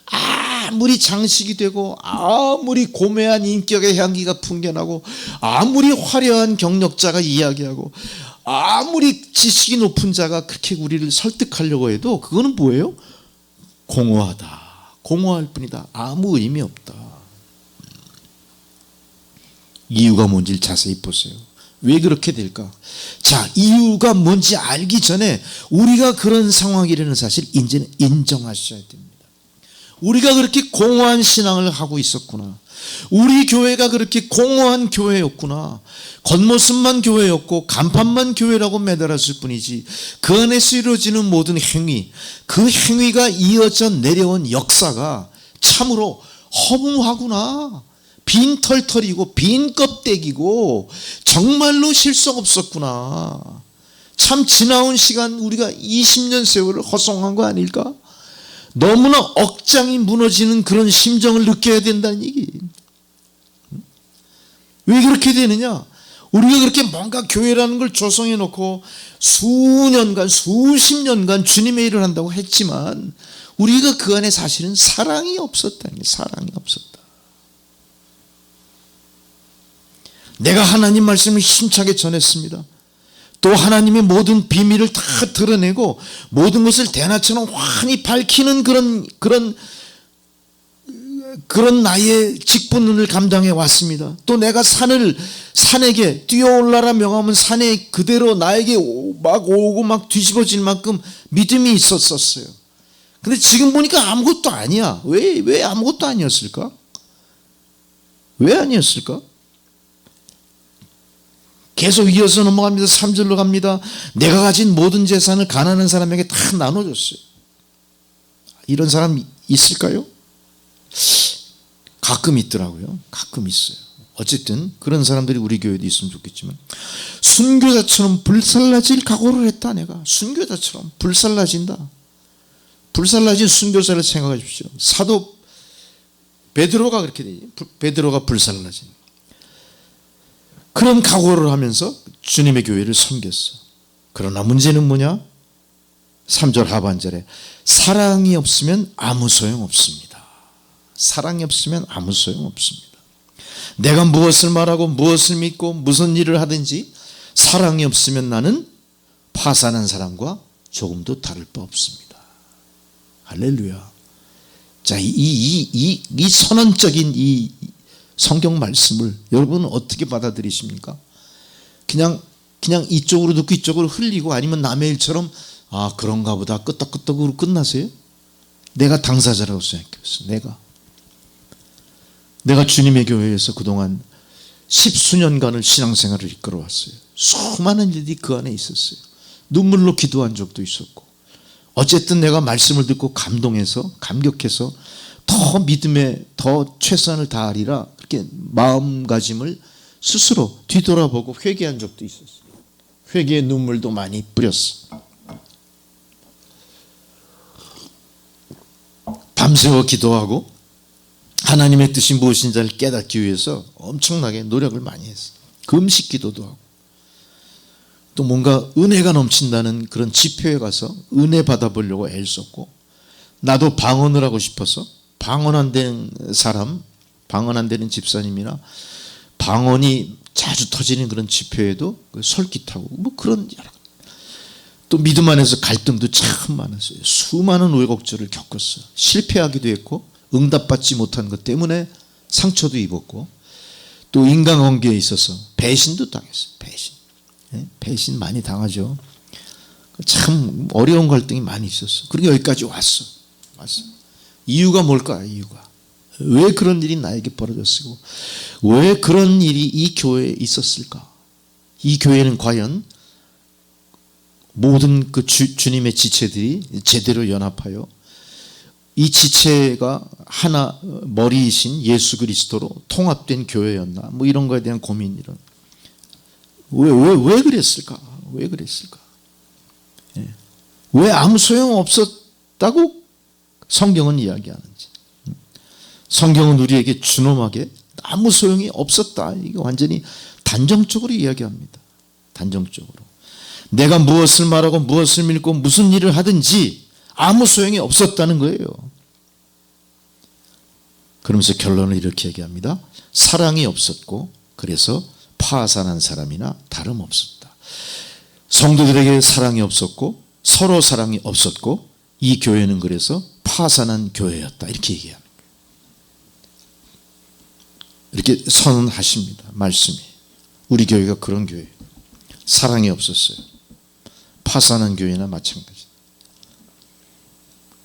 아무리 장식이 되고 아무리 고매한 인격의 향기가 풍겨나고 아무리 화려한 경력자가 이야기하고 아무리 지식이 높은 자가 그렇게 우리를 설득하려고 해도 그거는 뭐예요? 공허하다. 공허할 뿐이다. 아무 의미 없다. 이유가 뭔지 자세히 보세요. 왜 그렇게 될까? 자, 이유가 뭔지 알기 전에 우리가 그런 상황이라는 사실 이제는 인정하셔야 됩니다. 우리가 그렇게 공허한 신앙을 하고 있었구나. 우리 교회가 그렇게 공허한 교회였구나. 겉모습만 교회였고 간판만 교회라고 매달았을 뿐이지 그 안에서 이루어지는 모든 행위, 그 행위가 이어져 내려온 역사가 참으로 허무하구나. 빈 털털이고 빈 껍데기고 정말로 실속 없었구나. 참 지나온 시간 우리가 20년 세월을 허송한 거 아닐까? 너무나 억장이 무너지는 그런 심정을 느껴야 된다는 얘기. 왜 그렇게 되느냐? 우리가 그렇게 뭔가 교회라는 걸 조성해 놓고 수년간 수십 년간 주님의 일을 한다고 했지만 우리가 그 안에 사실은 사랑이 없었다는 게 사랑이 없었다. 내가 하나님 말씀을 힘차게 전했습니다. 또 하나님의 모든 비밀을 다 드러내고 모든 것을 대낮처럼 환히 밝히는 그런 나의 직분을 감당해 왔습니다. 또 내가 산에게 뛰어올라라 명하면 산에 그대로 나에게 막 오고 막 뒤집어질 만큼 믿음이 있었어요. 근데 지금 보니까 아무것도 아니야. 왜 아무것도 아니었을까? 왜 아니었을까? 계속 이어서 넘어갑니다. 3절로 갑니다. 내가 가진 모든 재산을 가난한 사람에게 다 나눠줬어요. 이런 사람 있을까요? 가끔 있더라고요. 가끔 있어요. 어쨌든 그런 사람들이 우리 교회도 있으면 좋겠지만 순교자처럼 불살라질 각오를 했다. 내가 순교자처럼 불살라진다. 불살라진 순교자를 생각하십시오. 사도 베드로가 그렇게 되죠. 베드로가 불살라진 그런 각오를 하면서 주님의 교회를 섬겼어. 그러나 문제는 뭐냐? 3절 하반절에 사랑이 없으면 아무 소용 없습니다. 사랑이 없으면 아무 소용 없습니다. 내가 무엇을 말하고 무엇을 믿고 무슨 일을 하든지 사랑이 없으면 나는 파산한 사람과 조금도 다를 바 없습니다. 할렐루야. 자, 이 선언적인 이 성경 말씀을 여러분은 어떻게 받아들이십니까? 그냥 이쪽으로 듣고 이쪽으로 흘리고 아니면 남의 일처럼 그런가 보다 끄떡끄떡으로 끝나세요? 내가 당사자라고 생각했어요. 내가 주님의 교회에서 그동안 10수년간을 신앙생활을 이끌어왔어요. 수많은 일이 그 안에 있었어요. 눈물로 기도한 적도 있었고 어쨌든 내가 말씀을 듣고 감동해서 감격해서 더 믿음에 더 최선을 다하리라 그렇게 마음가짐을 스스로 뒤돌아보고 회개한 적도 있었어요. 회개의 눈물도 많이 뿌렸어. 밤새워 기도하고 하나님의 뜻이 무엇인지를 깨닫기 위해서 엄청나게 노력을 많이 했어. 금식 기도도 하고 또 뭔가 은혜가 넘친다는 그런 집회에 가서 은혜 받아보려고 애를 썼고 나도 방언을 하고 싶어서 방언 안 되는 사람, 방언 안 되는 집사님이나 방언이 자주 터지는 그런 집회에도 솔깃하고 뭐 그런 여러 또 믿음 안에서 갈등도 참 많았어요. 수많은 우여곡절을 겪었어요. 실패하기도 했고 응답받지 못한 것 때문에 상처도 입었고 또 인간관계에 있어서 배신도 당했어요. 배신. 배신 많이 당하죠. 참 어려운 갈등이 많이 있었어. 그러니까 여기까지 왔어. 이유가 뭘까? 이유가 왜 그런 일이 나에게 벌어졌고 왜 그런 일이 이 교회에 있었을까? 이 교회는 과연 모든 그 주님의 지체들이 제대로 연합하여 이 지체가 하나 머리이신 예수 그리스도로 통합된 교회였나? 뭐 이런 거에 대한 고민 이런. 왜 그랬을까? 왜 그랬을까? 왜 아무 소용 없었다고 성경은 이야기하는지. 성경은 우리에게 준엄하게 아무 소용이 없었다. 이게 완전히 단정적으로 이야기합니다. 단정적으로. 내가 무엇을 말하고 무엇을 믿고 무슨 일을 하든지 아무 소용이 없었다는 거예요. 그러면서 결론을 이렇게 얘기합니다. 사랑이 없었고 그래서 파산한 사람이나 다름없었다. 성도들에게 사랑이 없었고 서로 사랑이 없었고 이 교회는 그래서 파산한 교회였다. 이렇게 얘기합니다. 이렇게 선언하십니다. 말씀이. 우리 교회가 그런 교회예요. 사랑이 없었어요. 파산한 교회나 마찬가지.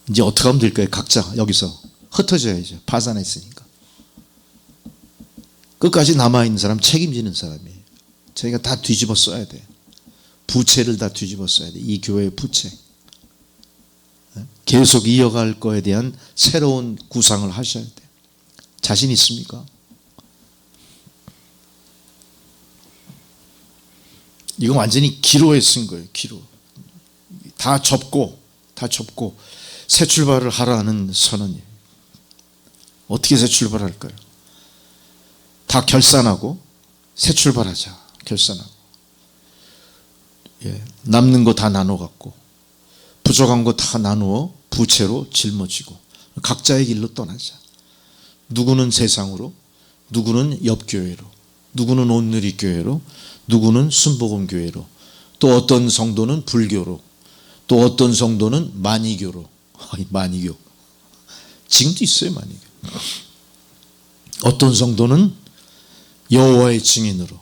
이제 어떻게 하면 될까요? 각자 여기서 흩어져야죠. 파산했으니까. 끝까지 남아있는 사람 책임지는 사람이에요. 저희가 다 뒤집어 써야 돼. 부채를 다 뒤집어 써야 돼. 이 교회의 부채. 계속 이어갈 거에 대한 새로운 구상을 하셔야 돼. 자신 있습니까? 이건 완전히 기로에 쓴 거예요. 기로. 다 접고 새 출발을 하라는 선언이에요. 어떻게 새 출발할까요? 다 결산하고 새 출발하자. 결산하고 남는 거 다 나눠 갖고 부족한 거 다 나누어 부채로 짊어지고 각자의 길로 떠나자. 누구는 세상으로, 누구는 옆교회로, 누구는 온누리교회로, 누구는 순복음교회로, 또 어떤 성도는 불교로, 또 어떤 성도는 만이교로. 만이교. 지금도 있어요, 만이교. 어떤 성도는 여호와의 증인으로.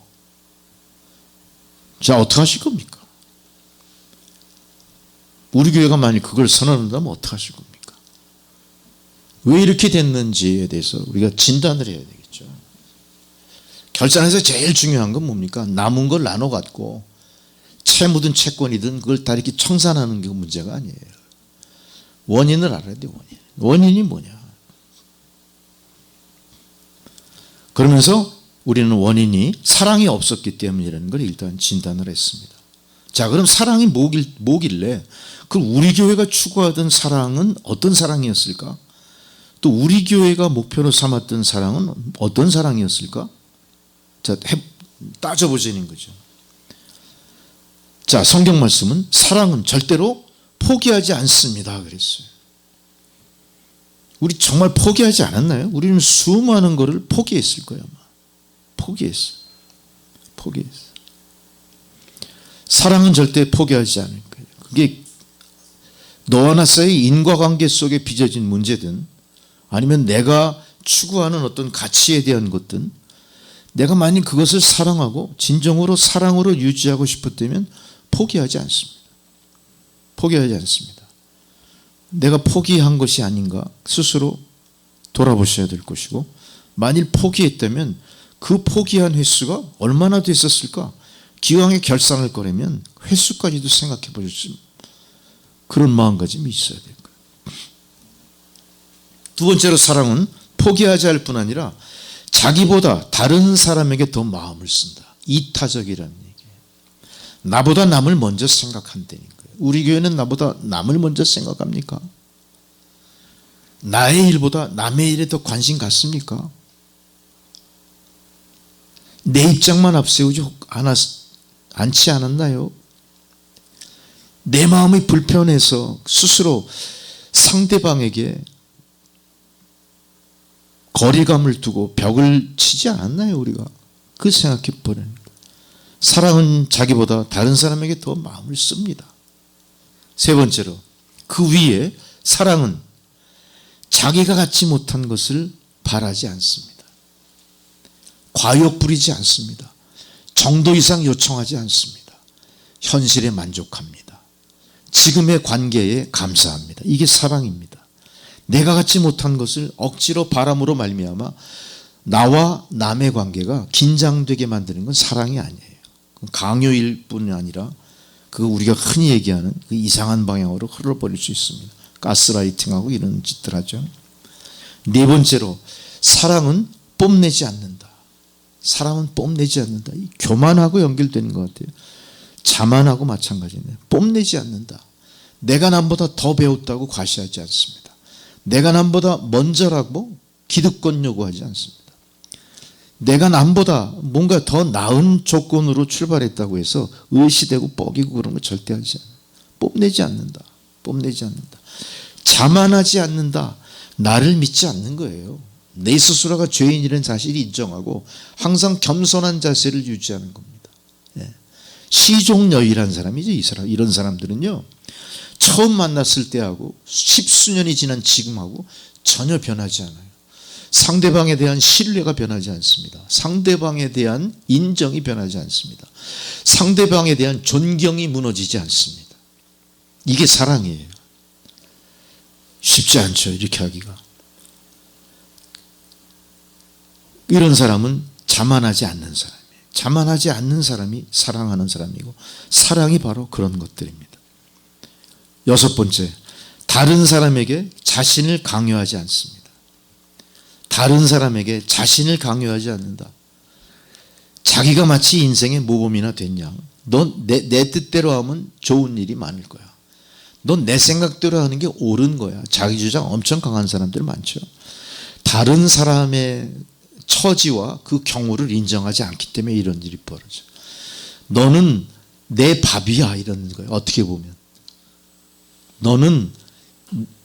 자, 어떻게 하실 겁니까? 우리 교회가 만약 그걸 선언한다면 어떻게 하실 겁니까? 왜 이렇게 됐는지에 대해서 우리가 진단을 해야 되겠죠. 결산에서 제일 중요한 건 뭡니까? 남은 걸 나눠 갖고 채무든 채권이든 그걸 다 이렇게 청산하는 게 문제가 아니에요. 원인을 알아야 돼요. 원인이 뭐냐? 그러면서 우리는 원인이 사랑이 없었기 때문이라는 걸 일단 진단을 했습니다. 자, 그럼 사랑이 뭐길래 그럼 우리 교회가 추구하던 사랑은 어떤 사랑이었을까? 또 우리 교회가 목표로 삼았던 사랑은 어떤 사랑이었을까? 자, 따져보자는 거죠. 자, 성경 말씀은 사랑은 절대로 포기하지 않습니다. 그랬어요. 우리 정말 포기하지 않았나요? 우리는 수많은 것을 포기했을 거예요. 아마. 포기했어. 사랑은 절대 포기하지 않을 거예요. 그게 너와 나 사이 인과관계 속에 빚어진 문제든 아니면 내가 추구하는 어떤 가치에 대한 것든 내가 만약 그것을 사랑하고 진정으로 사랑으로 유지하고 싶었다면 포기하지 않습니다. 포기하지 않습니다. 내가 포기한 것이 아닌가 스스로 돌아보셔야 될 것이고 만일 포기했다면 그 포기한 횟수가 얼마나 됐었을까? 기왕에 결산할 거라면 횟수까지도 생각해 볼 수 그런 마음가짐이 있어야 될 거예요. 두 번째로 사랑은 포기하지 할 뿐 아니라 자기보다 다른 사람에게 더 마음을 쓴다. 이타적이라는 얘기예요. 나보다 남을 먼저 생각한다는 거예요. 우리 교회는 나보다 남을 먼저 생각합니까? 나의 일보다 남의 일에 더 관심 갖습니까? 내 입장만 앞세우지 않지 않았나요? 내 마음이 불편해서 스스로 상대방에게 거리감을 두고 벽을 치지 않았나요, 우리가? 그 생각해 버리는 거예요. 사랑은 자기보다 다른 사람에게 더 마음을 씁니다. 세 번째로, 그 위에 사랑은 자기가 갖지 못한 것을 바라지 않습니다. 과욕 부리지 않습니다. 정도 이상 요청하지 않습니다. 현실에 만족합니다. 지금의 관계에 감사합니다. 이게 사랑입니다. 내가 갖지 못한 것을 억지로 바람으로 말미암아 나와 남의 관계가 긴장되게 만드는 건 사랑이 아니에요. 강요일 뿐이 아니라 그 우리가 흔히 얘기하는 그 이상한 방향으로 흘러버릴 수 있습니다. 가스라이팅하고 이런 짓들 하죠. 네 번째로, 사랑은 뽐내지 않는다. 사랑은 뽐내지 않는다. 이 교만하고 연결되는 것 같아요. 자만하고 마찬가지네요. 뽐내지 않는다. 내가 남보다 더 배웠다고 과시하지 않습니다. 내가 남보다 먼저라고 기득권 요구하지 않습니다. 내가 남보다 뭔가 더 나은 조건으로 출발했다고 해서 의시되고 뻐기고 그런 거 절대 하지 않아요. 뽐내지 않는다. 뽐내지 않는다. 자만하지 않는다. 나를 믿지 않는 거예요. 내 스스로가 죄인이라는 사실을 인정하고 항상 겸손한 자세를 유지하는 겁니다. 시종여일한 사람이죠. 이 사람. 이런 사람들은요, 처음 만났을 때하고 십수년이 지난 지금하고 전혀 변하지 않아요. 상대방에 대한 신뢰가 변하지 않습니다. 상대방에 대한 인정이 변하지 않습니다. 상대방에 대한 존경이 무너지지 않습니다. 이게 사랑이에요. 쉽지 않죠, 이렇게 하기가. 이런 사람은 자만하지 않는 사람이에요. 자만하지 않는 사람이 사랑하는 사람이고, 사랑이 바로 그런 것들입니다. 여섯 번째, 다른 사람에게 자신을 강요하지 않습니다. 다른 사람에게 자신을 강요하지 않는다. 자기가 마치 인생의 모범이나 된 양, 넌 내 뜻대로 하면 좋은 일이 많을 거야. 넌 내 생각대로 하는 게 옳은 거야. 자기 주장 엄청 강한 사람들 많죠. 다른 사람의 처지와 그 경우를 인정하지 않기 때문에 이런 일이 벌어져. 너는 내 밥이야, 이러는 거예요. 어떻게 보면 너는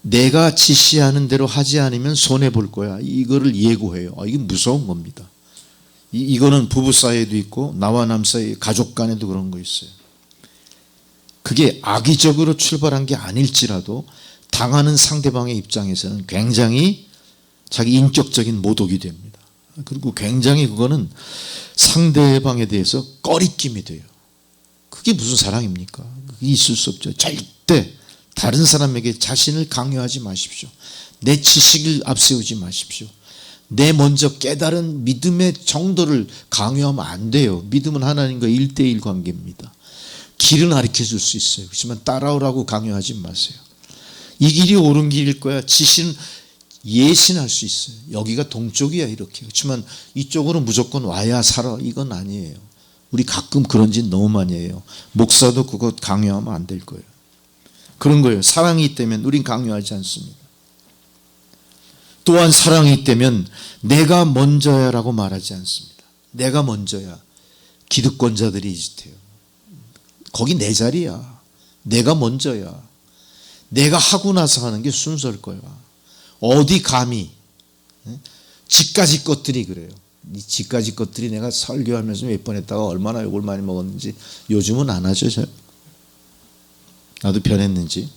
내가 지시하는 대로 하지 않으면 손해 볼 거야. 이거를 예고해요. 이게 무서운 겁니다. 이거는 부부 사이에도 있고 나와 남 사이, 가족 간에도 그런 거 있어요. 그게 악의적으로 출발한 게 아닐지라도 당하는 상대방의 입장에서는 굉장히 자기 인격적인 모독이 됩니다. 그리고 굉장히 그거는 상대방에 대해서 꺼리낌이 돼요. 그게 무슨 사랑입니까? 그게 있을 수 없죠. 절대 다른 사람에게 자신을 강요하지 마십시오. 내 지식을 앞세우지 마십시오. 내 먼저 깨달은 믿음의 정도를 강요하면 안 돼요. 믿음은 하나님과 1대1 관계입니다. 길은 가르쳐 줄 수 있어요. 그렇지만 따라오라고 강요하지 마세요. 이 길이 옳은 길일 거야. 지시는 예신할 수 있어요. 여기가 동쪽이야, 이렇게. 그렇지만 이쪽으로 무조건 와야 살아, 이건 아니에요. 우리 가끔 그런 짓 너무 많이 해요. 목사도 그거 강요하면 안 될 거예요. 그런 거예요. 사랑이 있다면 우린 강요하지 않습니다. 또한 사랑이 있다면 내가 먼저야라고 말하지 않습니다. 내가 먼저야. 기득권자들이 이 짓해요. 거기 내 자리야. 내가 먼저야. 내가 하고 나서 하는 게 순서일 거야. 어디 감히. 지까지 것들이 그래요. 이 지까지 것들이 내가 설교하면서 몇 번 했다가 얼마나 욕을 많이 먹었는지 요즘은 안 하죠. 잘. 나도 변했는지.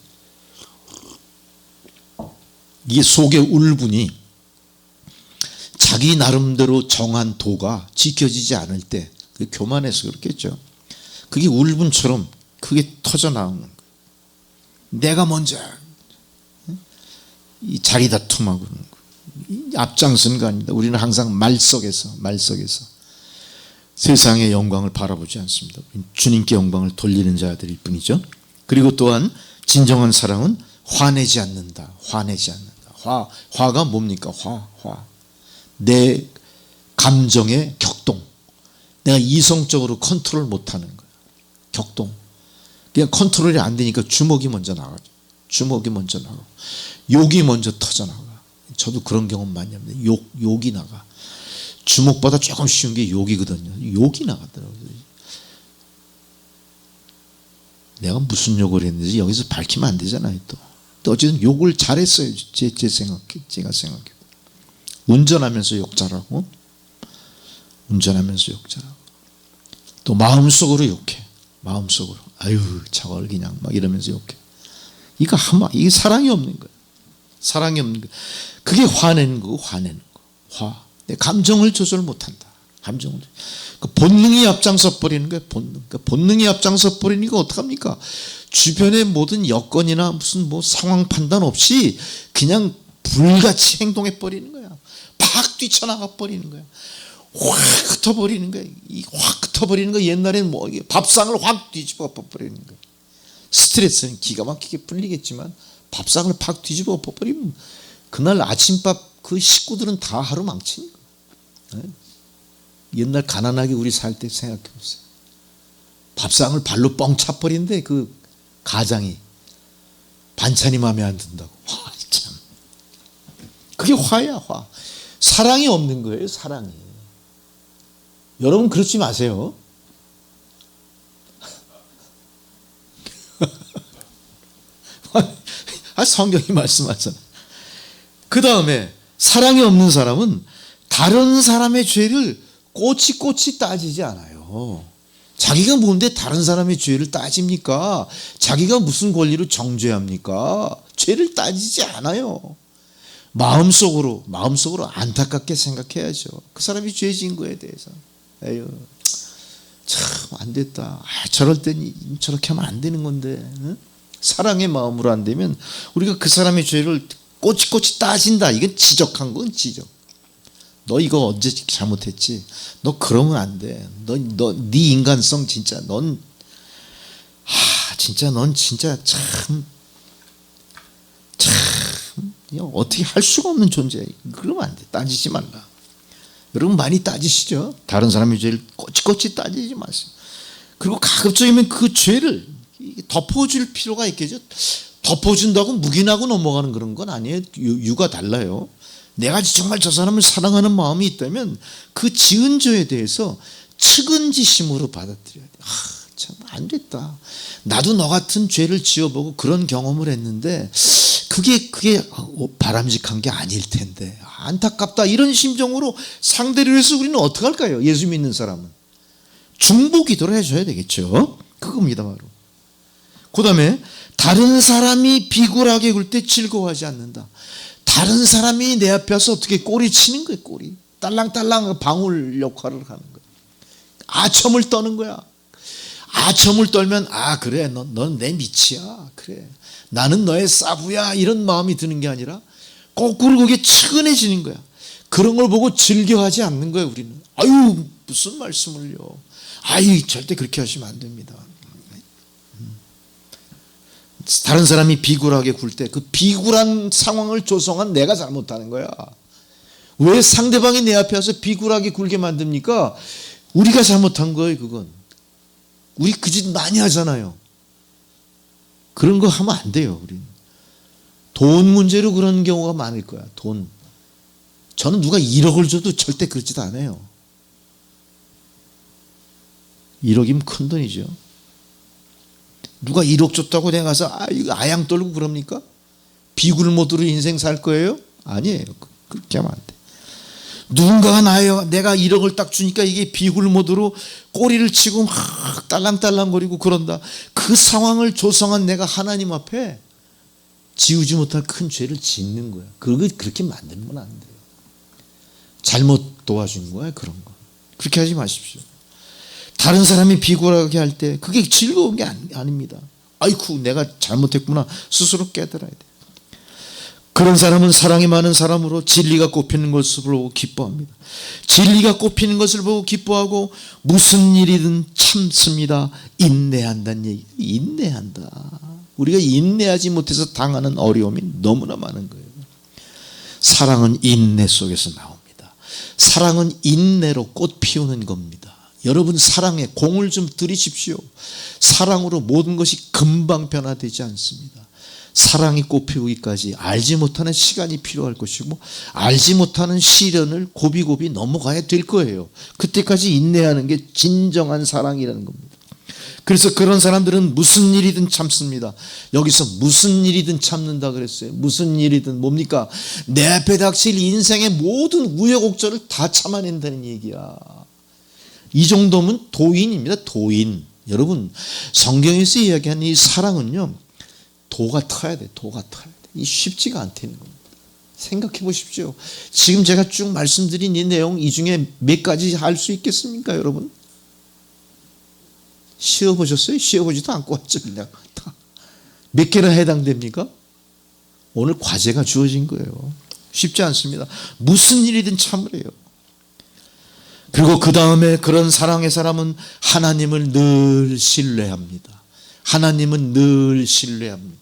이 속의 울분이 자기 나름대로 정한 도가 지켜지지 않을 때, 그 교만해서 그렇겠죠. 그게 울분처럼 크게 터져 나오는 거예요. 내가 먼저 이 자리 다툼하고 그러는 거예요. 앞장서는 거 아닙니다. 우리는 항상 말 속에서 세상의 영광을 바라보지 않습니다. 주님께 영광을 돌리는 자들일 뿐이죠. 그리고 또한 진정한 사랑은 화내지 않는다. 화내지 않는다. 화가 뭡니까? 화. 내 감정의 격동. 내가 이성적으로 컨트롤 못하는 거야. 격동. 그냥 컨트롤이 안 되니까 주먹이 먼저 나가죠. 주먹이 먼저 나가고 욕이 먼저 터져나가. 저도 그런 경험 많이 합니다. 욕이 나가. 주먹보다 조금 쉬운 게 욕이거든요. 욕이 나가더라고요. 내가 무슨 욕을 했는지 여기서 밝히면 안 되잖아요. 또 어쨌든 욕을 잘했어요. 제가 생각해. 운전하면서 욕 잘하고, 운전하면서 욕설하고 또 마음속으로 욕해. 마음속으로 아유 저걸 그냥 막 이러면서 욕해. 이게 사랑이 없는 거예요. 사랑이 없는 거예요. 그게 화내는 거고 화내는 거. 화. 내 감정을 조절 못한다. 감정을. 그 본능이 앞장서 버리는 거예요. 본능. 그 본능이 앞장서 버리니까 어떡합니까? 주변의 모든 여건이나 무슨 뭐 상황 판단 없이 그냥 불같이 행동해 버리는 거야. 팍 뛰쳐나가 버리는 거야. 확 흩어버리는 거야. 확 흩어버리는 거. 옛날에는 뭐 밥상을 확 뒤집어 버리는 거야. 스트레스는 기가 막히게 풀리겠지만 밥상을 팍 뒤집어 버리면 그날 아침밥 그 식구들은 다 하루 망치는 거야. 옛날 가난하게 우리 살 때 생각해 보세요. 밥상을 발로 뻥 차버리는데 그 가장이 반찬이 마음에 안 든다고. 와, 참. 그게 화야, 화. 사랑이 없는 거예요, 사랑이. 여러분 그러지 마세요. 성경이 말씀하잖아. 그 다음에 사랑이 없는 사람은 다른 사람의 죄를 꼬치꼬치 따지지 않아요. 자기가 뭔데 다른 사람의 죄를 따집니까? 자기가 무슨 권리로 정죄합니까? 죄를 따지지 않아요. 마음속으로 안타깝게 생각해야죠. 그 사람이 죄 지은 거에 대해서. 에휴, 참 안 됐다. 저럴 땐 저렇게 하면 안 되는 건데. 응? 사랑의 마음으로 안 되면 우리가 그 사람의 죄를 꼬치꼬치 따진다. 이건 지적한 건 지적. 너 이거 언제 잘못했지? 너 그러면 안 돼. 네 인간성 진짜 넌 진짜 참 어떻게 할 수가 없는 존재야. 그러면 안 돼. 따지지 말라. 여러분 많이 따지시죠? 다른 사람의 죄를 꼬치꼬치 따지지 마세요. 그리고 가급적이면 그 죄를 덮어줄 필요가 있겠죠. 덮어준다고 묵인하고 넘어가는 그런 건 아니에요. 유가 달라요. 내가 정말 저 사람을 사랑하는 마음이 있다면 그 지은 죄에 대해서 측은지심으로 받아들여야 돼. 참 안 됐다. 나도 너 같은 죄를 지어보고 그런 경험을 했는데 그게 바람직한 게 아닐 텐데 안타깝다. 이런 심정으로 상대를 해서 우리는 어떻게 할까요? 예수 믿는 사람은 중보 기도를 해줘야 되겠죠. 그겁니다 바로. 그 다음에 다른 사람이 비굴하게 굴 때 즐거워하지 않는다. 다른 사람이 내 앞에 와서 어떻게 꼬리 치는 거예요. 꼬리 딸랑딸랑 방울 역할을 하는 거예요. 아첨을 떠는 거야. 아첨을 떨면 그래 넌 내 밑이야. 그래 나는 너의 사부야. 이런 마음이 드는 게 아니라 거꾸로 그게 측은해지는 거야. 그런 걸 보고 즐겨하지 않는 거예요. 우리는 아유 무슨 말씀을요. 아유 절대 그렇게 하시면 안 됩니다. 다른 사람이 비굴하게 굴 때 그 비굴한 상황을 조성한 내가 잘못하는 거야. 왜 상대방이 내 앞에 와서 비굴하게 굴게 만듭니까? 우리가 잘못한 거예요. 그건 우리 그 짓 많이 하잖아요. 그런 거 하면 안 돼요. 우리는 돈 문제로 그런 경우가 많을 거야. 돈. 저는 누가 1억을 줘도 절대 그렇지도 않아요. 1억이면 큰 돈이죠. 누가 1억 줬다고 내가 가서 이거 아양 떨고 그럽니까? 비굴 모드로 인생 살 거예요? 아니에요. 그렇게 하면 안 돼. 누군가가 내가 1억을 딱 주니까 이게 비굴 모드로 꼬리를 치고 막 딸랑딸랑거리고 그런다. 그 상황을 조성한 내가 하나님 앞에 지우지 못할 큰 죄를 짓는 거야. 그렇게 만들면 안 돼요. 잘못 도와준 거야. 그런 거. 그렇게 하지 마십시오. 다른 사람이 비굴하게 할 때 그게 즐거운 게 아닙니다. 아이쿠 내가 잘못했구나 스스로 깨달아야 돼. 그런 사람은 사랑이 많은 사람으로 진리가 꼽히는 것을 보고 기뻐합니다. 진리가 꼽히는 것을 보고 기뻐하고 무슨 일이든 참습니다. 인내한다는 얘기. 인내한다. 우리가 인내하지 못해서 당하는 어려움이 너무나 많은 거예요. 사랑은 인내 속에서 나옵니다. 사랑은 인내로 꽃 피우는 겁니다. 여러분 사랑에 공을 좀 들이십시오. 사랑으로 모든 것이 금방 변화되지 않습니다. 사랑이 꽃피우기까지 알지 못하는 시간이 필요할 것이고 알지 못하는 시련을 고비고비 넘어가야 될 거예요. 그때까지 인내하는 게 진정한 사랑이라는 겁니다. 그래서 그런 사람들은 무슨 일이든 참습니다. 여기서 무슨 일이든 참는다 그랬어요. 무슨 일이든 뭡니까? 내 앞에 닥칠 인생의 모든 우여곡절을 다 참아낸다는 얘기야. 이 정도면 도인입니다. 도인. 여러분, 성경에서 이야기하는 이 사랑은요, 도가 터야 돼. 도가 터야 돼. 이 쉽지가 않다는 겁니다. 생각해 보십시오. 지금 제가 쭉 말씀드린 이 내용, 이 중에 몇 가지 할 수 있겠습니까, 여러분? 쉬어보셨어요? 쉬어보지도 않고 왔죠, 그냥. 몇 개나 해당됩니까? 오늘 과제가 주어진 거예요. 쉽지 않습니다. 무슨 일이든 참으래요. 그리고 그 다음에 그런 사랑의 사람은 하나님을 늘 신뢰합니다. 하나님은 늘 신뢰합니다.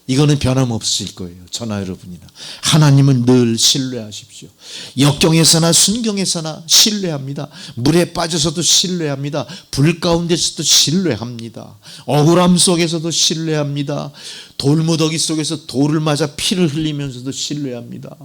이거는 변함없을 거예요. 저나 여러분이나. 하나님은 늘 신뢰하십시오. 역경에서나 순경에서나 신뢰합니다. 물에 빠져서도 신뢰합니다. 불 가운데서도 신뢰합니다. 억울함 속에서도 신뢰합니다. 돌무더기 속에서 돌을 맞아 피를 흘리면서도 신뢰합니다.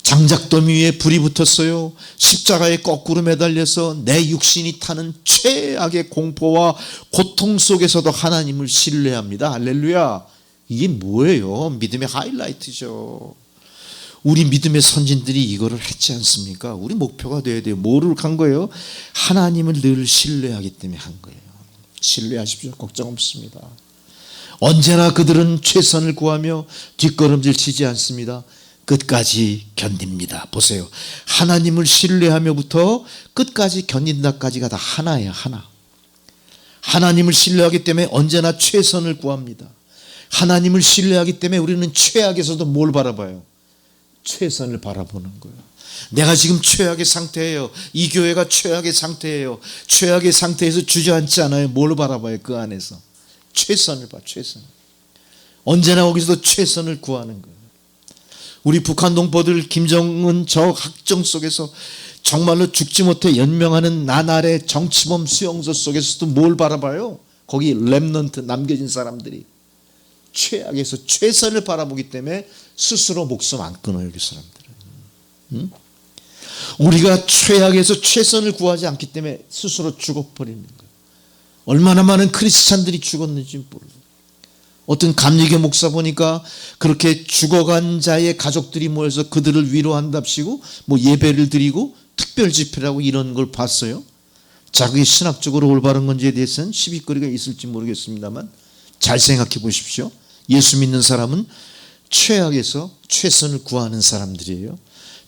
장작더미 위에 불이 붙었어요. 십자가에 거꾸로 매달려서 내 육신이 타는 최악의 공포와 고통 속에서도 하나님을 신뢰합니다. 할렐루야. 이게 뭐예요? 믿음의 하이라이트죠. 우리 믿음의 선진들이 이거를 했지 않습니까? 우리 목표가 돼야 돼요. 뭐를 한 거예요? 하나님을 늘 신뢰하기 때문에 한 거예요. 신뢰하십시오. 걱정 없습니다. 언제나 그들은 최선을 구하며 뒷걸음질 치지 않습니다. 끝까지 견딥니다. 보세요. 하나님을 신뢰하며부터 끝까지 견딘다까지가 다 하나예요. 하나. 하나님을 신뢰하기 때문에 언제나 최선을 구합니다. 하나님을 신뢰하기 때문에 우리는 최악에서도 뭘 바라봐요? 최선을 바라보는 거예요. 내가 지금 최악의 상태예요. 이 교회가 최악의 상태예요. 최악의 상태에서 주저앉지 않아요. 뭘 바라봐요? 그 안에서. 최선을 봐. 최선. 언제나 거기서도 최선을 구하는 거예요. 우리 북한 동포들 김정은 저 학정 속에서 정말로 죽지 못해 연명하는 나날의 정치범 수용소 속에서도 뭘 바라봐요? 거기 렘넌트 남겨진 사람들이 최악에서 최선을 바라보기 때문에 스스로 목숨 안 끊어요. 그 사람들은. 응? 우리가 최악에서 최선을 구하지 않기 때문에 스스로 죽어버리는 거예요. 얼마나 많은 크리스찬들이 죽었는지 모르겠어요. 어떤 감리교 목사 보니까 그렇게 죽어간 자의 가족들이 모여서 그들을 위로한답시고 뭐 예배를 드리고 특별 집회라고 이런 걸 봤어요. 자, 그게 신학적으로 올바른 건지에 대해서는 시비거리가 있을지 모르겠습니다만 잘 생각해 보십시오. 예수 믿는 사람은 최악에서 최선을 구하는 사람들이에요.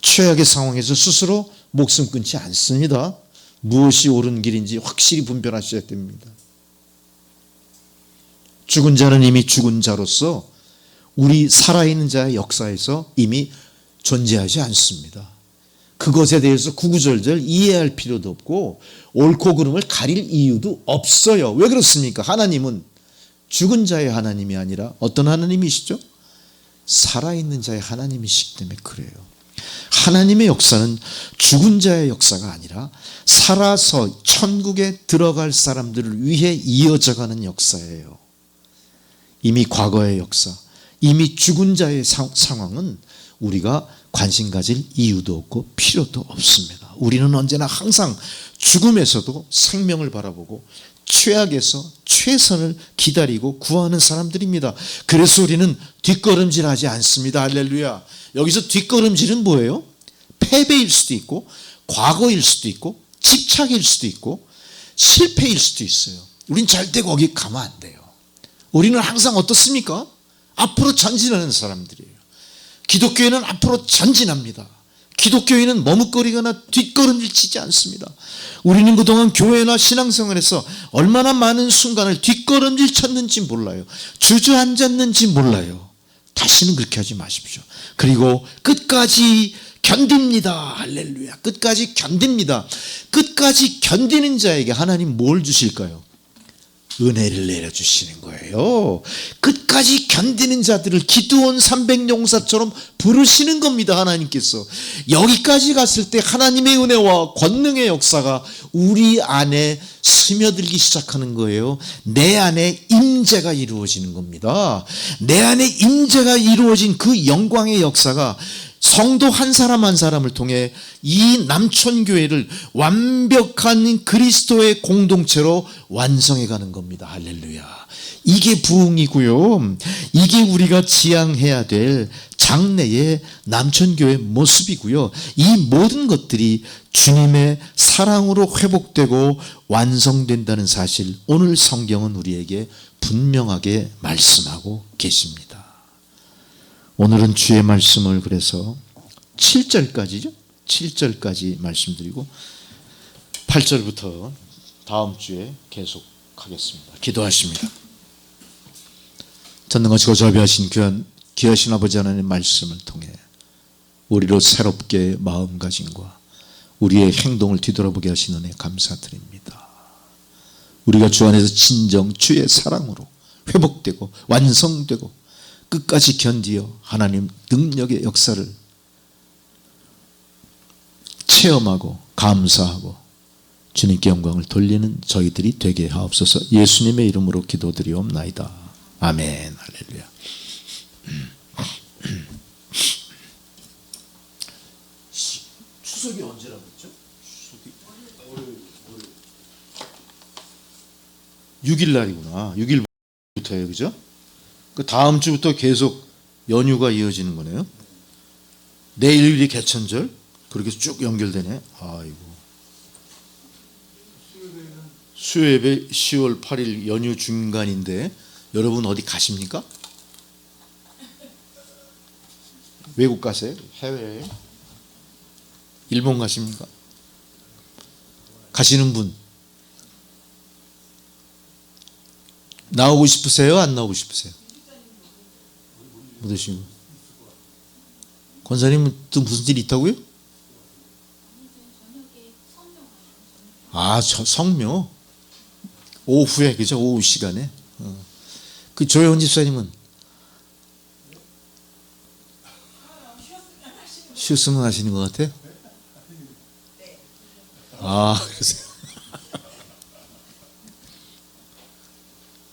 최악의 상황에서 스스로 목숨 끊지 않습니다. 무엇이 옳은 길인지 확실히 분별하셔야 됩니다. 죽은 자는 이미 죽은 자로서 우리 살아있는 자의 역사에서 이미 존재하지 않습니다. 그것에 대해서 구구절절 이해할 필요도 없고 옳고 그름을 가릴 이유도 없어요. 왜 그렇습니까? 하나님은 죽은 자의 하나님이 아니라 어떤 하나님이시죠? 살아있는 자의 하나님이시기 때문에 그래요. 하나님의 역사는 죽은 자의 역사가 아니라 살아서 천국에 들어갈 사람들을 위해 이어져가는 역사예요. 이미 과거의 역사, 이미 죽은 자의 상황은 우리가 관심 가질 이유도 없고 필요도 없습니다. 우리는 언제나 항상 죽음에서도 생명을 바라보고 최악에서 최선을 기다리고 구하는 사람들입니다. 그래서 우리는 뒷걸음질하지 않습니다. 할렐루야. 여기서 뒷걸음질은 뭐예요? 패배일 수도 있고 과거일 수도 있고 집착일 수도 있고 실패일 수도 있어요. 우린 절대 거기 가면 안 돼요. 우리는 항상 어떻습니까? 앞으로 전진하는 사람들이에요. 기독교회는 앞으로 전진합니다. 기독교회는 머뭇거리거나 뒷걸음질 치지 않습니다. 우리는 그동안 교회나 신앙생활에서 얼마나 많은 순간을 뒷걸음질 쳤는지 몰라요. 주저앉았는지 몰라요. 다시는 그렇게 하지 마십시오. 그리고 끝까지 견딥니다. 할렐루야. 끝까지 견딥니다. 끝까지 견디는 자에게 하나님 뭘 주실까요? 은혜를 내려주시는 거예요. 끝까지 견디는 자들을 기드온 300용사처럼 부르시는 겁니다. 하나님께서. 여기까지 갔을 때 하나님의 은혜와 권능의 역사가 우리 안에 스며들기 시작하는 거예요. 내 안에 임재가 이루어지는 겁니다. 내 안에 임재가 이루어진 그 영광의 역사가 성도 한 사람 한 사람을 통해 이 남촌교회를 완벽한 그리스도의 공동체로 완성해 가는 겁니다. 할렐루야. 이게 부흥이고요. 이게 우리가 지향해야 될 장래의 남천교회 모습이고요. 이 모든 것들이 주님의 사랑으로 회복되고 완성된다는 사실, 오늘 성경은 우리에게 분명하게 말씀하고 계십니다. 오늘은 주의 말씀을 그래서 7절까지죠. 7절까지 말씀드리고 8절부터 다음 주에 계속하겠습니다. 기도하십니다. 전능하시고 자비하신 귀하신 아버지 하나님의 말씀을 통해 우리로 새롭게 마음가짐과 우리의 행동을 뒤돌아보게 하신 은혜 감사드립니다. 우리가 주 안에서 진정 주의 사랑으로 회복되고 완성되고 끝까지 견디어 하나님 능력의 역사를 체험하고 감사하고 주님께 영광을 돌리는 저희들이 되게 하옵소서. 예수님의 이름으로 기도드리옵나이다. 아멘. 할렐루야. 추석이 언제라고 했죠? 추석이 6일 날이구나. 6일부터예요, 그죠? 그 다음 주부터 계속 연휴가 이어지는 거네요. 내일이 개천절 그렇게 쭉 연결되네. 아이고. 수요예배 10월 8일 연휴 중간인데 여러분 어디 가십니까? 외국 가세요? 해외에? 일본 가십니까? 가시는 분 나오고 싶으세요? 안 나오고 싶으세요? 못 오시고. 권사님은 또 무슨 일이 있다고요? 아, 성묘 오후에, 그죠? 오후 시간에. 그 조혜원 집사님은 쉬었으면 하시는 것 같아요? 아, 그러세요.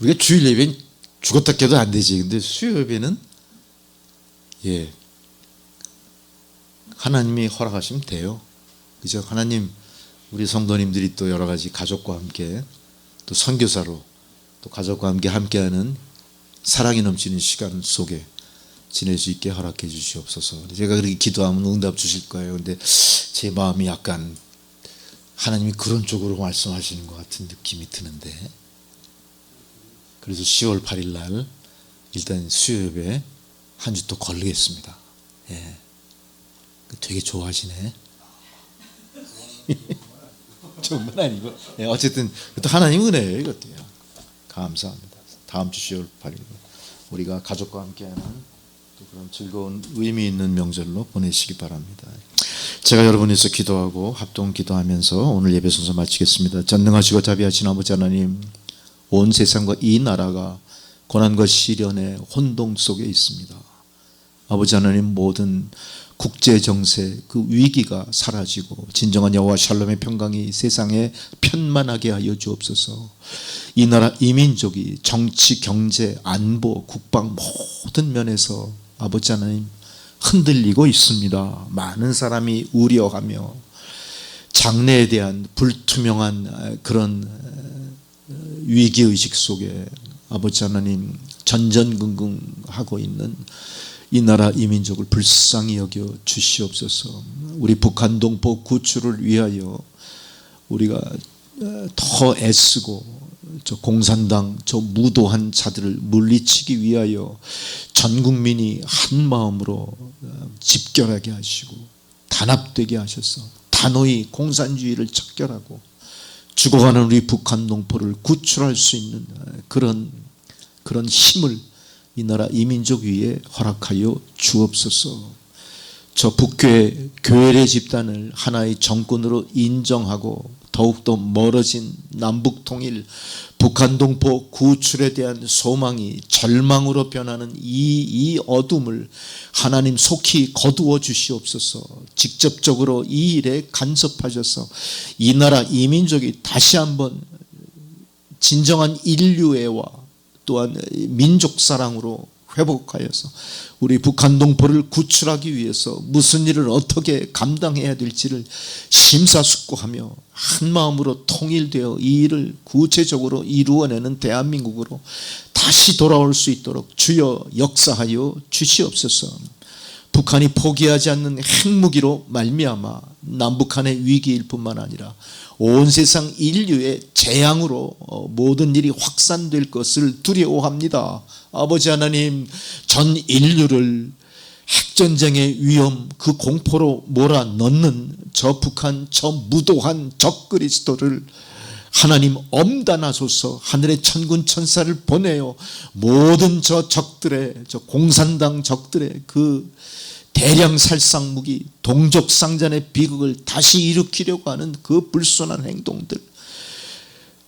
우리가 주일 예배는 죽었다 깨도 안 되지. 근데 수요 예배는 예, 하나님이 허락하시면 돼요. 그죠? 하나님, 우리 성도님들이 또 여러 가지 가족과 함께 또 선교사로 또 가족과 함께하는 사랑이 넘치는 시간 속에 지낼 수 있게 허락해 주시옵소서. 제가 그렇게 기도하면 응답 주실 거예요. 근데 제 마음이 약간 하나님이 그런 쪽으로 말씀하시는 것 같은 느낌이 드는데, 그래서 10월 8일 날 일단 수요예배 한 주 또 걸르겠습니다. 예, 되게 좋아하시네. 좋은 건 아니고, 예, 어쨌든 또 하나님 은혜예요. 이것도요. 감사합니다. 다음 주 10월 8일 우리가 가족과 함께하는 또 그런 즐거운 의미 있는 명절로 보내시기 바랍니다. 제가 여러분에서 기도하고 합동 기도하면서 오늘 예배 순서 마치겠습니다. 전능하시고 자비하신 아버지 하나님, 온 세상과 이 나라가 고난과 시련의 혼동 속에 있습니다. 아버지 하나님, 모든 국제 정세 그 위기가 사라지고 진정한 여호와 샬롬의 평강이 세상에 편만하게 하여 주옵소서. 이 나라 이 민족이 정치, 경제, 안보, 국방 모든 면에서 아버지 하나님 흔들리고 있습니다. 많은 사람이 우려하며 장래에 대한 불투명한 그런 위기의식 속에 아버지 하나님 전전긍긍하고 있는 이 나라 이 민족을 불쌍히 여겨 주시옵소서. 우리 북한 동포 구출을 위하여 우리가 더 애쓰고 저 공산당 저 무도한 자들을 물리치기 위하여 전 국민이 한 마음으로 집결하게 하시고 단합되게 하셔서 단호히 공산주의를 척결하고 죽어가는 우리 북한 동포를 구출할 수 있는 그런 힘을 이 나라 이 민족 위에 허락하여 주옵소서. 저 북교회 교회의 집단을 하나의 정권으로 인정하고 더욱더 멀어진 남북통일, 북한 동포 구출에 대한 소망이 절망으로 변하는 이 어둠을 하나님 속히 거두어 주시옵소서. 직접적으로 이 일에 간섭하셔서 이 나라 이 민족이 다시 한번 진정한 인류애와 또한 민족 사랑으로 회복하여서 우리 북한 동포를 구출하기 위해서 무슨 일을 어떻게 감당해야 될지를 심사숙고하며 한 마음으로 통일되어 이 일을 구체적으로 이루어내는 대한민국으로 다시 돌아올 수 있도록 주여 역사하여 주시옵소서. 북한이 포기하지 않는 핵무기로 말미암아 남북한의 위기일 뿐만 아니라 온 세상 인류의 재앙으로 모든 일이 확산될 것을 두려워합니다. 아버지 하나님, 전 인류를 핵전쟁의 위험, 그 공포로 몰아넣는 저 북한, 저 무도한 적그리스도를 하나님 엄단하소서. 하늘의 천군 천사를 보내어 모든 저 적들의, 저 공산당 적들의 그 대량 살상 무기, 동족 상잔의 비극을 다시 일으키려고 하는 그 불순한 행동들,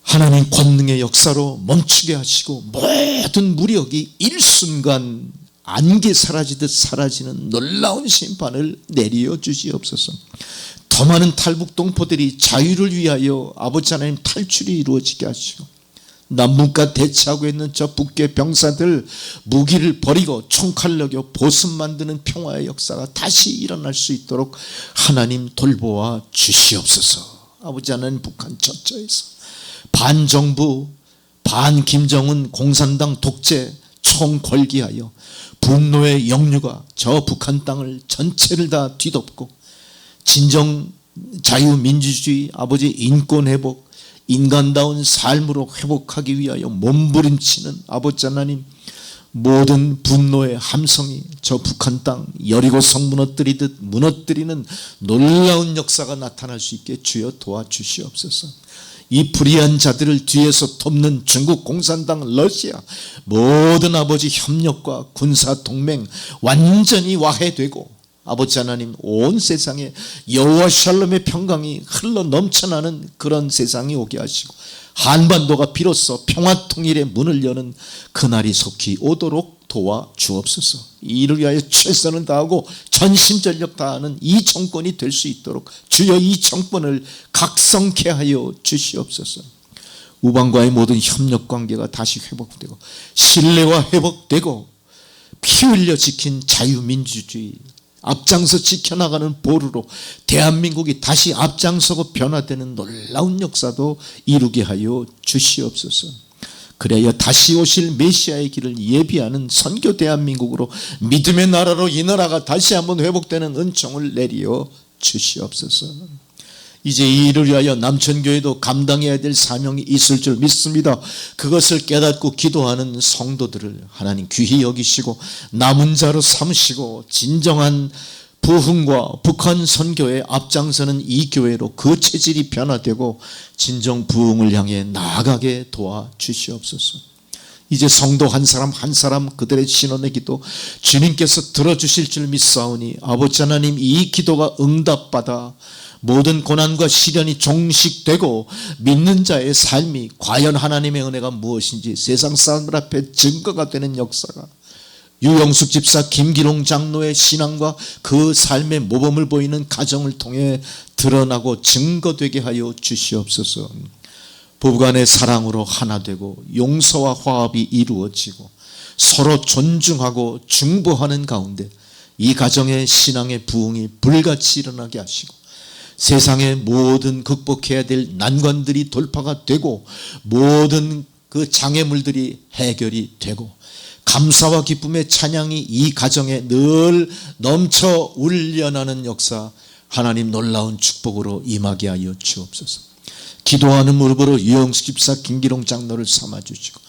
하나님 권능의 역사로 멈추게 하시고 모든 무력이 일순간 안개 사라지듯 사라지는 놀라운 심판을 내려 주시옵소서. 더 많은 탈북 동포들이 자유를 위하여 아버지 하나님 탈출이 이루어지게 하시고, 남북과 대치하고 있는 저 북괴 병사들 무기를 버리고 총칼력여 보습 만드는 평화의 역사가 다시 일어날 수 있도록 하나님 돌보아 주시옵소서. 아버지 하나님, 북한 저처에서 반정부, 반김정은 공산당 독재 총궐기하여 분노의 역류가 저 북한 땅을 전체를 다 뒤덮고 진정 자유민주주의, 아버지 인권회복, 인간다운 삶으로 회복하기 위하여 몸부림치는 아버지 하나님, 모든 분노의 함성이 저 북한 땅 여리고성 무너뜨리듯 무너뜨리는 놀라운 역사가 나타날 수 있게 주여 도와주시옵소서. 이 불의한 자들을 뒤에서 돕는 중국 공산당, 러시아 모든 아버지 협력과 군사 동맹 완전히 와해되고, 아버지 하나님, 온 세상에 여호와 샬롬의 평강이 흘러 넘쳐나는 그런 세상이 오게 하시고, 한반도가 비로소 평화 통일의 문을 여는 그날이 속히 오도록 도와주옵소서. 이를 위하여 최선을 다하고 전심전력 다하는 이 정권이 될 수 있도록 주여 이 정권을 각성케 하여 주시옵소서. 우방과의 모든 협력관계가 다시 회복되고 신뢰와 회복되고 피 흘려 지킨 자유민주주의 앞장서 지켜나가는 보루로 대한민국이 다시 앞장서고 변화되는 놀라운 역사도 이루게 하여 주시옵소서. 그래야 다시 오실 메시아의 길을 예비하는 선교 대한민국으로, 믿음의 나라로 이 나라가 다시 한번 회복되는 은총을 내리어 주시옵소서. 이제 이 일을 위하여 남천교회도 감당해야 될 사명이 있을 줄 믿습니다. 그것을 깨닫고 기도하는 성도들을 하나님 귀히 여기시고 남은 자로 삼으시고, 진정한 부흥과 북한 선교에 앞장서는 이 교회로 그 체질이 변화되고 진정 부흥을 향해 나아가게 도와주시옵소서. 이제 성도 한 사람 한 사람 그들의 신원의 기도 주님께서 들어주실 줄 믿사오니, 아버지 하나님, 이 기도가 응답받아 모든 고난과 시련이 종식되고 믿는 자의 삶이 과연 하나님의 은혜가 무엇인지 세상 사람들 앞에 증거가 되는 역사가, 유영숙 집사, 김기롱 장로의 신앙과 그 삶의 모범을 보이는 가정을 통해 드러나고 증거되게 하여 주시옵소서. 부부간의 사랑으로 하나 되고 용서와 화합이 이루어지고 서로 존중하고 중보하는 가운데 이 가정의 신앙의 부흥이 불같이 일어나게 하시고, 세상의 모든 극복해야 될 난관들이 돌파가 되고 모든 그 장애물들이 해결이 되고 감사와 기쁨의 찬양이 이 가정에 늘 넘쳐 울려나는 역사, 하나님 놀라운 축복으로 임하게 하여 주옵소서. 기도하는 무릎으로 유영숙 집사, 김기롱 장로를 삼아주시고,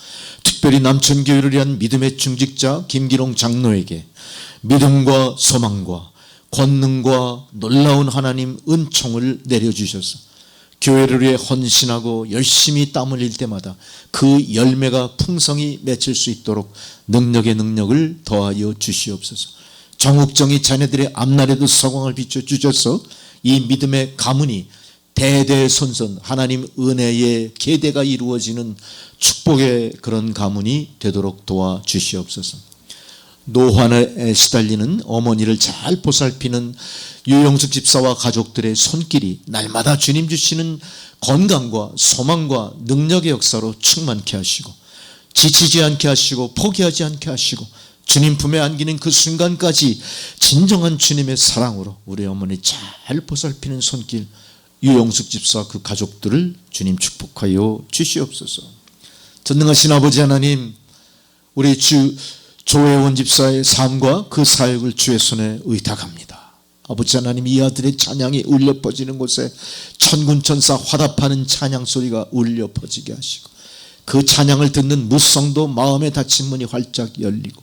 특별히 남천교회를 위한 믿음의 중직자 김기롱 장로에게 믿음과 소망과 권능과 놀라운 하나님 은총을 내려주셔서 교회를 위해 헌신하고 열심히 땀 흘릴 때마다 그 열매가 풍성히 맺힐 수 있도록 능력의 능력을 더하여 주시옵소서. 정욱정이 자녀들의 앞날에도 서광을 비춰주셔서 이 믿음의 가문이 대대손손 하나님 은혜의 계대가 이루어지는 축복의 그런 가문이 되도록 도와주시옵소서. 노환에 시달리는 어머니를 잘 보살피는 유영숙 집사와 가족들의 손길이 날마다 주님 주시는 건강과 소망과 능력의 역사로 충만케 하시고, 지치지 않게 하시고 포기하지 않게 하시고, 주님 품에 안기는 그 순간까지 진정한 주님의 사랑으로 우리 어머니 잘 보살피는 손길, 유영숙 집사와 그 가족들을 주님 축복하여 주시옵소서. 전능하신 아버지 하나님, 우리 조혜원 집사의 삶과 그 사역을 주의 손에 의탁합니다. 아버지 하나님, 이 아들의 찬양이 울려 퍼지는 곳에 천군천사 화답하는 찬양 소리가 울려 퍼지게 하시고, 그 찬양을 듣는 무성도 마음에 닫힌 문이 활짝 열리고,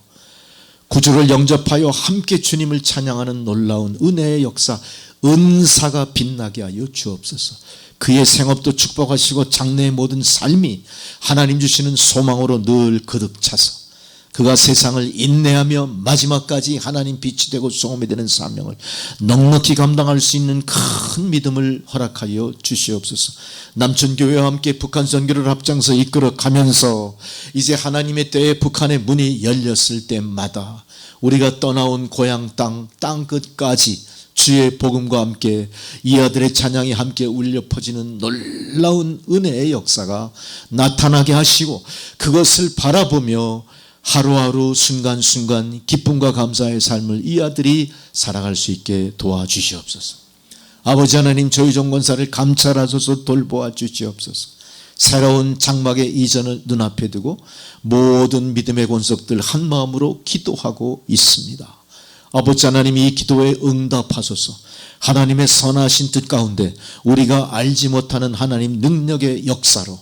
구주를 영접하여 함께 주님을 찬양하는 놀라운 은혜의 역사, 은사가 빛나게 하여 주옵소서. 그의 생업도 축복하시고 장래의 모든 삶이 하나님 주시는 소망으로 늘 그득 차서 그가 세상을 인내하며 마지막까지 하나님 빛이 되고 소금이 되는 사명을 넉넉히 감당할 수 있는 큰 믿음을 허락하여 주시옵소서. 남천교회와 함께 북한 선교를 앞장서 이끌어 가면서 이제 하나님의 때에 북한의 문이 열렸을 때마다 우리가 떠나온 고향 땅 끝까지 주의 복음과 함께 이 아들의 찬양이 함께 울려 퍼지는 놀라운 은혜의 역사가 나타나게 하시고, 그것을 바라보며 하루하루 순간순간 기쁨과 감사의 삶을 이 아들이 살아갈 수 있게 도와주시옵소서. 아버지 하나님, 저희 정권사를 감찰하소서, 돌보아 주시옵소서. 새로운 장막의 이전을 눈앞에 두고 모든 믿음의 권속들 한 마음으로 기도하고 있습니다. 아버지 하나님, 이 기도에 응답하소서. 하나님의 선하신 뜻 가운데 우리가 알지 못하는 하나님 능력의 역사로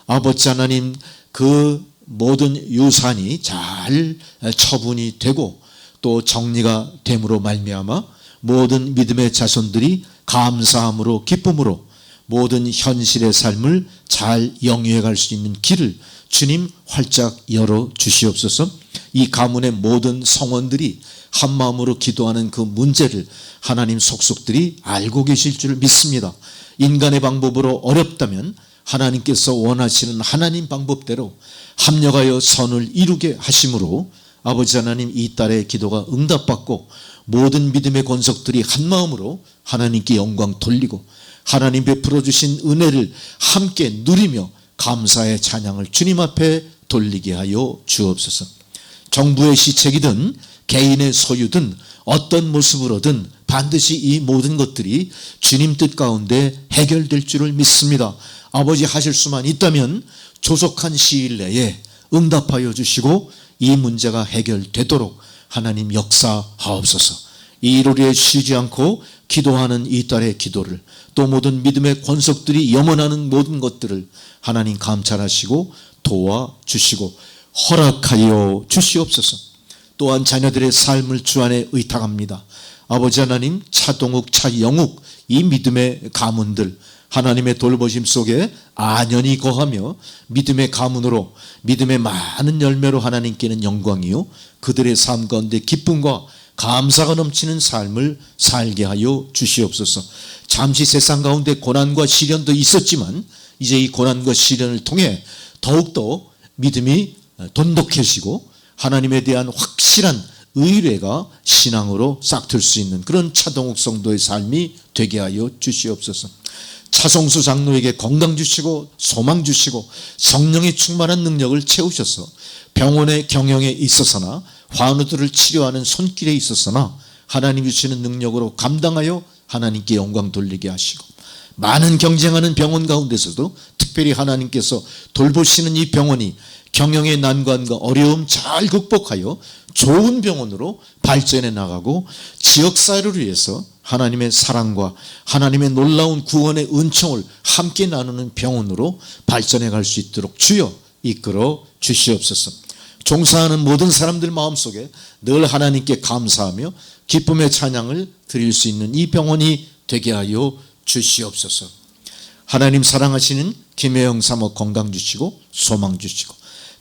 아버지 하나님, 그 모든 유산이 잘 처분이 되고 또 정리가 됨으로 말미암아 모든 믿음의 자손들이 감사함으로 기쁨으로 모든 현실의 삶을 잘 영위해 갈 수 있는 길을 주님 활짝 열어 주시옵소서. 이 가문의 모든 성원들이 한마음으로 기도하는 그 문제를 하나님 속속들이 알고 계실 줄 믿습니다. 인간의 방법으로 어렵다면 하나님께서 원하시는 하나님 방법대로 합력하여 선을 이루게 하심으로 아버지 하나님, 이 딸의 기도가 응답받고 모든 믿음의 권속들이 한마음으로 하나님께 영광 돌리고 하나님 베풀어 주신 은혜를 함께 누리며 감사의 찬양을 주님 앞에 돌리게 하여 주옵소서. 정부의 시책이든 개인의 소유든 어떤 모습으로든 반드시 이 모든 것들이 주님 뜻 가운데 해결될 줄을 믿습니다. 아버지, 하실 수만 있다면 조속한 시일 내에 응답하여 주시고 이 문제가 해결되도록 하나님 역사하옵소서. 이 일요일에 쉬지 않고 기도하는 이 딸의 기도를, 또 모든 믿음의 권속들이 염원하는 모든 것들을 하나님 감찰하시고 도와주시고 허락하여 주시옵소서. 또한 자녀들의 삶을 주 안에 의탁합니다. 아버지 하나님, 차동욱, 차영욱 이 믿음의 가문들 하나님의 돌보심 속에 안연히 거하며 믿음의 가문으로 믿음의 많은 열매로 하나님께는 영광이요 그들의 삶 가운데 기쁨과 감사가 넘치는 삶을 살게 하여 주시옵소서. 잠시 세상 가운데 고난과 시련도 있었지만 이제 이 고난과 시련을 통해 더욱더 믿음이 돈독해지고 하나님에 대한 확실한 의뢰가 신앙으로 싹틀 수 있는 그런 차동욱 성도의 삶이 되게 하여 주시옵소서. 차성수 장로에게 건강 주시고 소망 주시고 성령의 충만한 능력을 채우셔서 병원의 경영에 있어서나 환우들을 치료하는 손길에 있어서나 하나님 주시는 능력으로 감당하여 하나님께 영광 돌리게 하시고, 많은 경쟁하는 병원 가운데서도 특별히 하나님께서 돌보시는 이 병원이 경영의 난관과 어려움 잘 극복하여 좋은 병원으로 발전해 나가고 지역사회를 위해서 하나님의 사랑과 하나님의 놀라운 구원의 은총을 함께 나누는 병원으로 발전해 갈 수 있도록 주여 이끌어 주시옵소서. 종사하는 모든 사람들 마음속에 늘 하나님께 감사하며 기쁨의 찬양을 드릴 수 있는 이 병원이 되게 하여 주시옵소서. 하나님 사랑하시는 김혜영 사모 건강 주시고 소망 주시고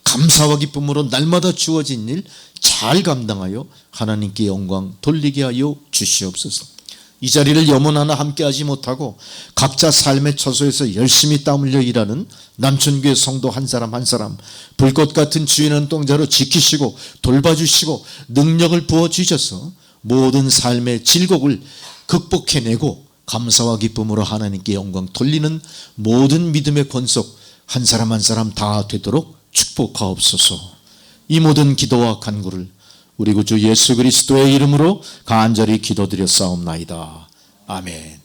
감사와 기쁨으로 날마다 주어진 일 잘 감당하여 하나님께 영광 돌리게 하여 주시옵소서. 이 자리를 염원 하나 함께하지 못하고 각자 삶의 처소에서 열심히 땀 흘려 일하는 남천교회 성도 한 사람 한 사람 불꽃 같은 주의 눈동자로 지키시고 돌봐주시고 능력을 부어주셔서 모든 삶의 질곡을 극복해내고 감사와 기쁨으로 하나님께 영광 돌리는 모든 믿음의 권속 한 사람 한 사람 다 되도록 축복하옵소서. 이 모든 기도와 간구를 우리 구주 예수 그리스도의 이름으로 간절히 기도드렸사옵나이다. 아멘.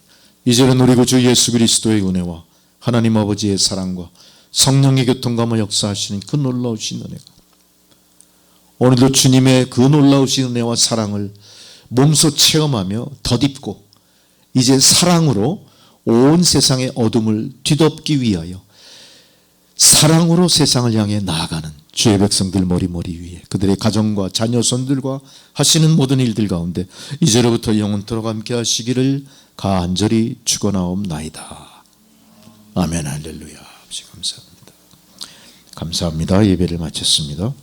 이제는 우리 구주 예수 그리스도의 은혜와 하나님 아버지의 사랑과 성령의 교통감을 역사하시는 그 놀라우신 은혜가 오늘도 주님의 그 놀라우신 은혜와 사랑을 몸소 체험하며 덧입고 이제 사랑으로 온 세상의 어둠을 뒤덮기 위하여 사랑으로 세상을 향해 나아가는 주의 백성들 머리머리 위에 그들의 가정과 자녀 손들과 하시는 모든 일들 가운데 이제로부터 영원토록 함께 하시기를 간절히 축원하옵나이다. 아멘. 할렐루야. 아버지 감사합니다. 감사합니다. 예배를 마쳤습니다.